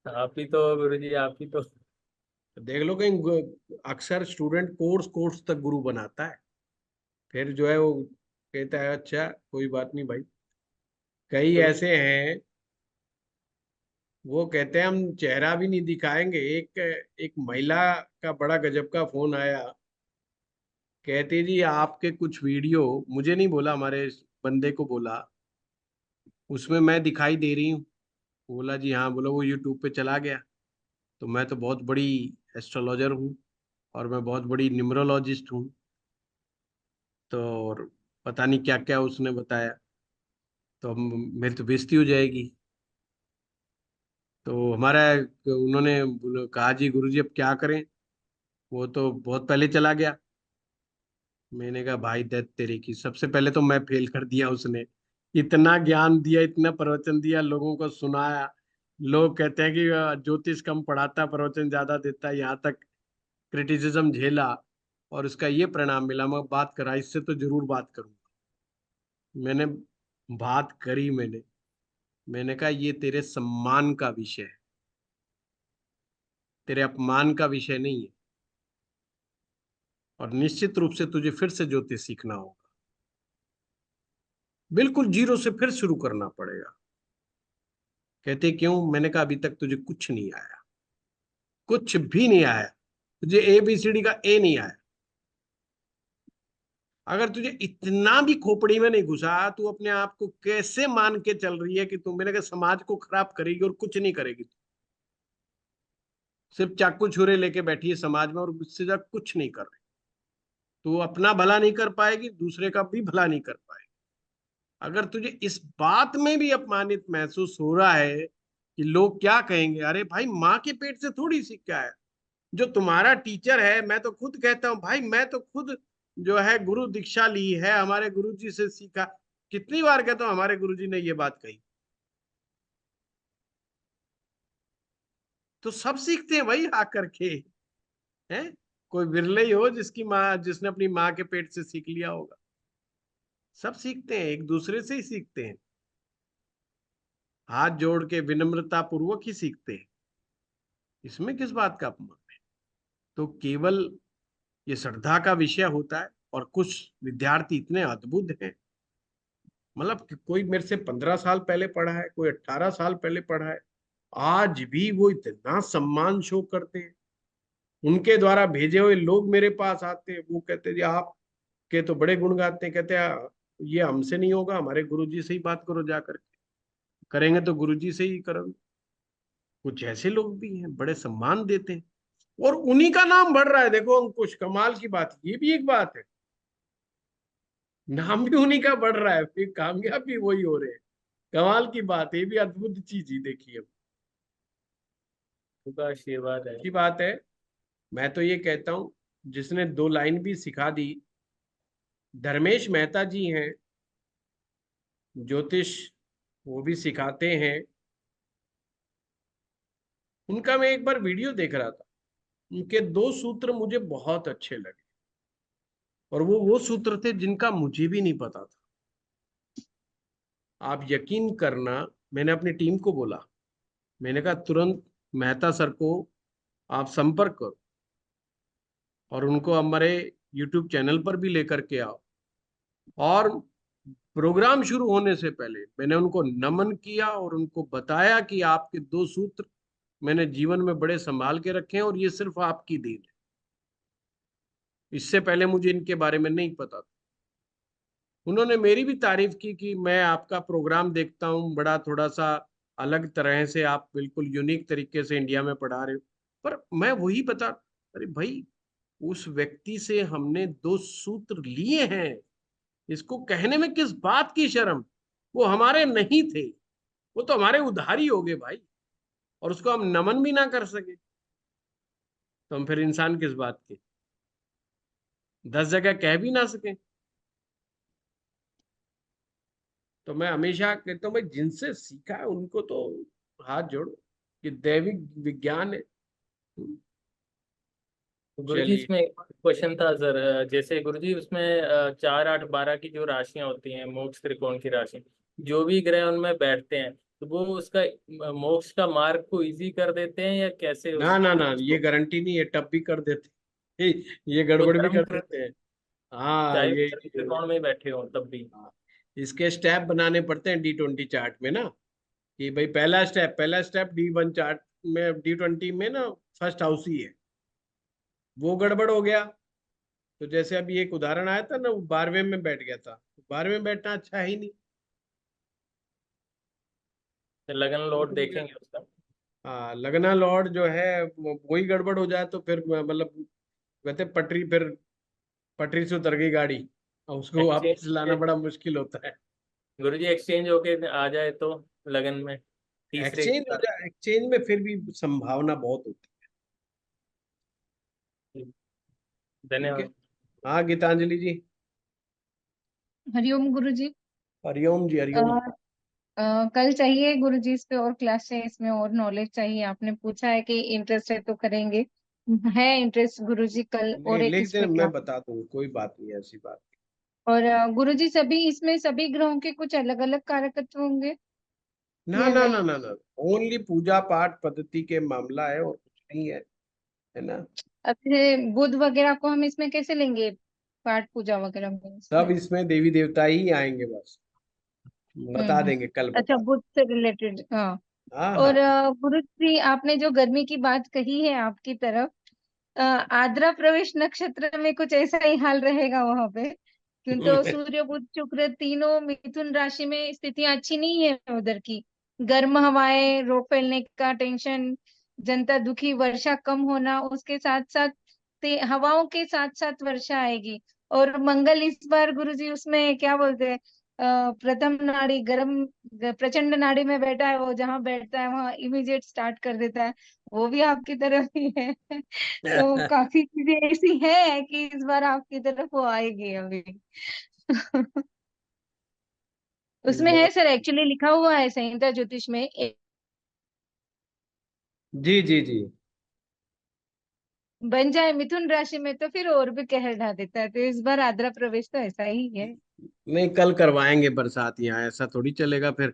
आप ही तो गुरुजी, आप ही तो। तो देख लो कहीं अक्सर स्टूडेंट कोर्स कोर्स तक गुरु बनाता है, फिर जो है वो कहता है अच्छा कोई बात नहीं भाई। कई तो ऐसे हैं, वो कहते हैं हम चेहरा भी नहीं दिखाएंगे। एक एक महिला का बड़ा गजब का फोन आया, कहती जी आपके कुछ वीडियो, मुझे नहीं बोला, हमारे बंदे को बोला, उसमें मैं दिखाई दे रही हूँ। बोला जी हाँ, बोला वो यूट्यूब पे चला गया, तो मैं तो बहुत बड़ी एस्ट्रोलॉजर हूँ और मैं बहुत बड़ी न्यूमरोलॉजिस्ट हूँ, तो और पता नहीं क्या क्या उसने बताया, तो मेरी तो बेइज्जती हो जाएगी। तो हमारा उन्होंने कहा जी गुरुजी अब क्या करें, वो तो बहुत पहले चला गया। मैंने कहा भाई दत्त तेरे की, सबसे पहले तो मैं फेल कर दिया, उसने इतना ज्ञान दिया, इतना प्रवचन दिया, लोगों को सुनाया। लोग कहते हैं कि ज्योतिष कम पढ़ाता, प्रवचन ज्यादा देता है, यहाँ तक क्रिटिसिज्म झेला और उसका ये परिणाम मिला। मैं बात करा, इससे तो जरूर बात करूंगा। मैंने बात करी, मैंने कहा ये तेरे सम्मान का विषय है, तेरे अपमान का विषय नहीं है, और निश्चित रूप से तुझे फिर से ज्योतिष सीखना होगा, बिल्कुल जीरो से फिर शुरू करना पड़ेगा। कहते क्यों? मैंने कहा अभी तक तुझे कुछ नहीं आया, कुछ भी नहीं आया, तुझे ABCD का A नहीं आया, अगर तुझे इतना भी खोपड़ी में नहीं घुसा, तू अपने आप को कैसे मान के चल रही है कि तू, मैंने कहा, समाज को खराब करेगी और कुछ नहीं करेगी। सिर्फ चाकू छुरे लेके बैठी है समाज में और उससे ज्यादा कुछ नहीं कर रही। तू अपना भला नहीं कर पाएगी, दूसरे का भी भला नहीं कर पाएगी। अगर तुझे इस बात में भी अपमानित महसूस हो रहा है कि लोग क्या कहेंगे, अरे भाई, माँ के पेट से थोड़ी सीख के आया। जो तुम्हारा टीचर है, मैं तो खुद कहता हूँ भाई, मैं तो खुद जो है गुरु दीक्षा ली है, हमारे गुरुजी से सीखा। कितनी बार कहता हूँ हमारे गुरुजी ने ये बात कही। तो सब सीखते हैं भाई आकर के, हैं? कोई विरले ही हो जिसकी माँ, जिसने अपनी माँ के पेट से सीख लिया होगा। सब सीखते हैं, एक दूसरे से ही सीखते हैं, हाथ जोड़ के विनम्रता पूर्वक ही सीखते हैं। इसमें किस बात का अपमान है? तो केवल ये श्रद्धा का विषय होता है। और कुछ विद्यार्थी इतने अद्भुत हैं, मतलब कि कोई मेरे से 15 साल पहले पढ़ा है, कोई 18 साल पहले पढ़ा है, आज भी वो इतना सम्मान शो करते हैं। उनके द्वारा भेजे हुए लोग मेरे पास आते हैं, वो कहते हैं जी आप के तो बड़े गुण गाते हैं। कहते हैं ये हमसे नहीं होगा, हमारे गुरुजी से ही बात करो, जाकर करेंगे तो गुरुजी से ही करोगे। कुछ ऐसे लोग भी हैं, बड़े सम्मान देते हैं और उन्हीं का नाम बढ़ रहा है। देखो अंकुश, कमाल की बात, ये भी एक बात है, नाम भी उन्हीं का बढ़ रहा है, फिर कामयाब भी वही हो रहे हैं। कमाल की बात है, ये भी अद्भुत चीज ही देखी अब उनका आशीर्वाद है। की बात है। मैं तो ये कहता हूँ, जिसने 2 लाइन भी सिखा दी, धर्मेश मेहता जी हैं, ज्योतिष वो भी सिखाते हैं। उनका मैं एक बार वीडियो देख रहा था, उनके 2 सूत्र मुझे बहुत अच्छे लगे और वो सूत्र थे जिनका मुझे भी नहीं पता था। आप यकीन करना, मैंने अपनी टीम को बोला, मैंने कहा तुरंत मेहता सर को आप संपर्क करो और उनको हमारे YouTube चैनल पर भी लेकर के आओ। और प्रोग्राम शुरू होने से पहले मैंने उनको नमन किया और उनको बताया कि आपके 2 सूत्र मैंने जीवन में बड़े संभाल के रखे हैं और ये सिर्फ आपकी देन है। इससे पहले मुझे इनके बारे में नहीं पता था। उन्होंने मेरी भी तारीफ की कि मैं आपका प्रोग्राम देखता हूँ, बड़ा थोड़ा सा अलग तरह से आप बिल्कुल यूनिक तरीके से इंडिया में पढ़ा रहे हो। पर मैं वही बता, अरे भाई, उस व्यक्ति से हमने 2 सूत्र लिए हैं, इसको कहने में किस बात की शर्म। वो हमारे नहीं थे, वो तो हमारे उधारी हो गए भाई, और उसको हम नमन भी ना कर सके तो हम फिर इंसान किस बात के? 10 जगह कह भी ना सके। तो मैं हमेशा कहता हूँ भाई, जिनसे सीखा है उनको तो हाथ जोड़ो, कि दैविक विज्ञान है। गुरुजी चलिए। इसमें क्वेश्चन था सर, जैसे गुरुजी उसमें 4, 8, 12 की जो राशियां होती हैं, मोक्ष त्रिकोण की राशि, जो भी ग्रह उनमें बैठते हैं, तो वो उसका मोक्ष का मार्ग को इजी कर देते हैं या कैसे ना ना ना, ये उसको, गारंटी नहीं है, टप भी कर देते हैं, ये वो गड़बड़ भी धर्म कर देते हैं। हाँ, चाहे वो ये धर्म त्रिकोण में ही बैठे हो तब भी। हाँ, इसके स्टेप बनाने पड़ते हैं D20 चार्ट में ना, कि भाई पहला स्टेप D1 चार्ट में, D20 में ना फर्स्ट हाउस ही है। वो गड़बड़ हो गया तो जैसे अभी एक उदाहरण आया था ना, वो 12वें में बैठ गया था, 12वें में बैठना अच्छा है ही नहीं। लगन लोड देखेंगे उसका। हाँ, लगना लॉर्ड जो है वही गड़बड़ हो जाए तो फिर मतलब कहते पटरी, फिर पटरी से उतर गई गाड़ी, और उसको वापस लाना एक्सचेंज, बड़ा मुश्किल होता है। गुरुजी एक्सचेंज होके आ जाए तो लगन में तीसरे के एक्सचेंज हो साथ। जाए, एक्सचेंज में फिर भी संभावना बहुत होती है। ठीक है। धन्यवाद। हाँ गीतांजलि जी। हरिओम गुरुजी। हरिओम जी, अ, हरिओम। कल चाहिए गुरुजी, इस पे और क्लास चाहिए, इसमें और नॉलेज चाहिए। आपने पूछा है कि इंटरेस्ट है तो करेंगे, है इंटरेस्ट गुरुजी, कल नहीं, और एक लिख इस दे, पे मैं क्लास। बता दूंगा, कोई बात नहीं, ऐसी बात और गुरुजी सभी इसमें सभी ग्रहों के कुछ अलग अलग कारकत्व होंगे ना या ना नहीं? ना ना ना, ओनली पूजा पाठ पद्धति के मामला है और कुछ नहीं है ना। अब जैसे बुध वगैरह को हम इसमें कैसे लेंगे, पाठ पूजा वगैरह में सब इसमें? इसमें देवी देवता ही आएंगे बस, बता हम्म। देंगे, कल अच्छा, बता बुध से रिलेटेड, हाँ। हाँ और हाँ। गुरुजी आपने जो गर्मी की बात कही है आपकी तरफ, आद्रा प्रवेश नक्षत्र में कुछ ऐसा ही हाल रहेगा वहां पे, क्यों तो सूर्य बुध शुक्र तीनों मिथुन राशि में स्थितियां अच्छी नहीं है उधर की। गर्म हवाएं, रोग फैलने का टेंशन, जनता दुखी, वर्षा कम होना, उसके साथ साथ हवाओं के साथ साथ वर्षा आएगी। और मंगल इस बार गुरुजी उसमें क्या बोलते हैं, प्रथम नाड़ी गर्म, प्रचंड नाड़ी में बैठा है, वो जहां बैठता है वहां इमीडिएट स्टार्ट कर देता है, वो भी आपकी तरफ ही है। तो काफी चीजें ऐसी है कि इस बार आपकी तरफ वो आएगी अभी। उसमें है बहुत सर, एक्चुअली लिखा हुआ है संहिता ज्योतिष में, जी जी जी। बन जाए मिथुन राशि में तो फिर और भी कहर ढा देता है, तो इस बार आद्रा प्रवेश तो ऐसा ही है। नहीं, कल करवाएंगे बरसात, यहाँ ऐसा थोड़ी चलेगा, फिर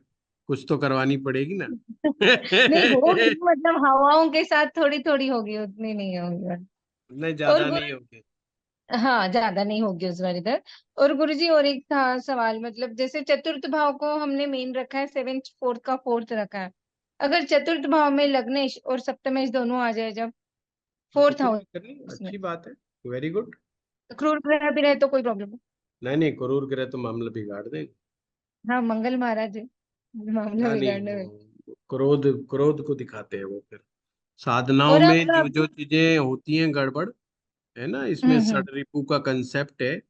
कुछ तो करवानी पड़ेगी ना। नहीं होगी, मतलब हवाओं के साथ थोड़ी थोड़ी होगी, उतनी नहीं होगी। नहीं, और ज्यादा नहीं होगी। हाँ, ज्यादा नहीं होगी उस बार इधर। और गुरुजी और एक था सवाल, मतलब जैसे चतुर्थ भाव को हमने मेन रखा है, सेवेंथ फोर्थ का फोर्थ रखा है, अगर चतुर्थ भाव में लग्नेश और सप्तमेश दोनों आ जाए जब हाँ, तो फोर्थ कोई हाउस दिक्कत नहीं, में, अच्छी बात है। Very good. क्रूर ग्रह भी रहे तो कोई प्रॉब्लम नहीं। नहीं नहीं, क्रूर ग्रह तो मामला बिगाड़ देंगे। हाँ, मंगल महाराज है मामला हाँ नहीं, बिगाड़ने में। वो क्रोध, क्रोध को दिखाते हैं वो फिर। साधनाओं और में अब जो जो चीजें होती हैं गड़बड़, है ना, इसमें हम्म। षड का कंसेप्ट है।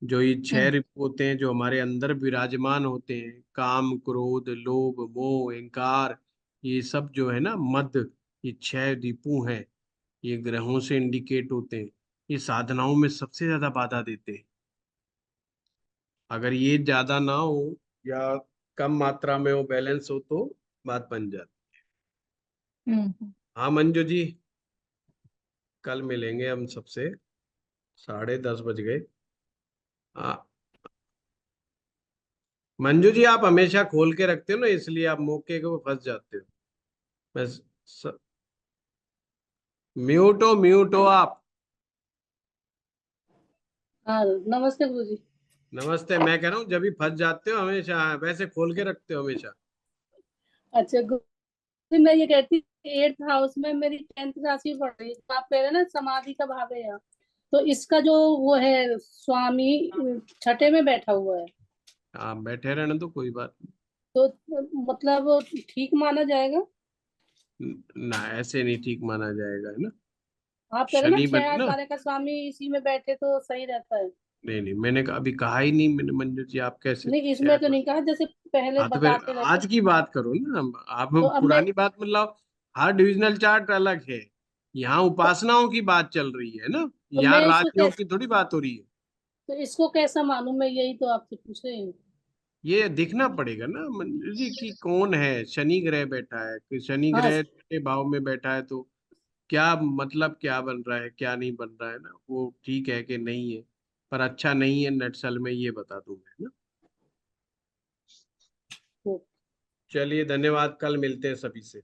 जो ये छह हम्म रिपु होते हैं, जो हमारे अंदर विराजमान होते हैं, काम, क्रोध, लोभ, मोह, अहंकार, ये सब जो है ना मद, ये छह रिपु हैं। ये ग्रहों से इंडिकेट होते हैं। ये साधनाओं में सबसे ज्यादा बाधा देते हैं। अगर ये ज्यादा ना हो या कम मात्रा में हो, बैलेंस हो, तो बात बन जाती। हम्म। हाँ मंजू जी, कल मिलेंगे हम सबसे। 10:30 बज गए। हाँ मंजू जी, आप हमेशा खोल के रखते हो ना, इसलिए आप मौके को फंस जाते हो। मैं स... म्यूट हो आप। हाँ नमस्ते गुरुजी। नमस्ते, मैं कह रहा हूँ जब भी फंस जाते हो हमेशा, हाँ, वैसे खोल के रखते हो हमेशा। अच्छा गुरुजी, मैं ये कहती, एट्थ हाउस में मेरी 10th राशि पड़ रही है, तो आप कह रहे हैं ना समाधि का भाव है यहाँ, तो इसका जो वो है स्वामी छठे में बैठा हुआ है, आप बैठे रहना तो कोई बात तो मतलब ठीक माना जाएगा। नहीं। ना, ऐसे नहीं ठीक माना जाएगा, है ना। आप कह रहे हैं ना शनि बन 6 8 12 का स्वामी इसी में बैठे तो सही रहता है। नहीं नहीं, मैंने अभी कहा ही नहीं, मैंने मंजू जी, आप कैसे नहीं, इसमें शायद। तो नहीं कहा, जैसे पहले हाँ तो फिर बताते रहते। आज की बात करो ना, आप तो अब मैं, पुरानी बात मतलब। हर डिविजनल चार्ट अलग है। यहाँ उपासनाओं की बात चल रही है ना। तो यहाँ मैं इसको राशियों कैसे, की थोड़ी बात हो रही है। तो इसको कैसा मानूं मैं, यही तो आपसे पूछ रही हूँ। ये दिखना पड़ेगा ना मंजू जी कि कौन है। शनि ग्रह बैठा है, कि शनि हाँ ग्रह छठे भाव में बैठा है, तो क्या मतलब, क्या बन रहा है, क्या नहीं बन रहा है ना, वो ठीक है कि नहीं है। पर अच्छा नहीं है नटसल में, ये बता दूं मैं ना। तो चलिए धन्यवाद, कल मिलते हैं सभी से।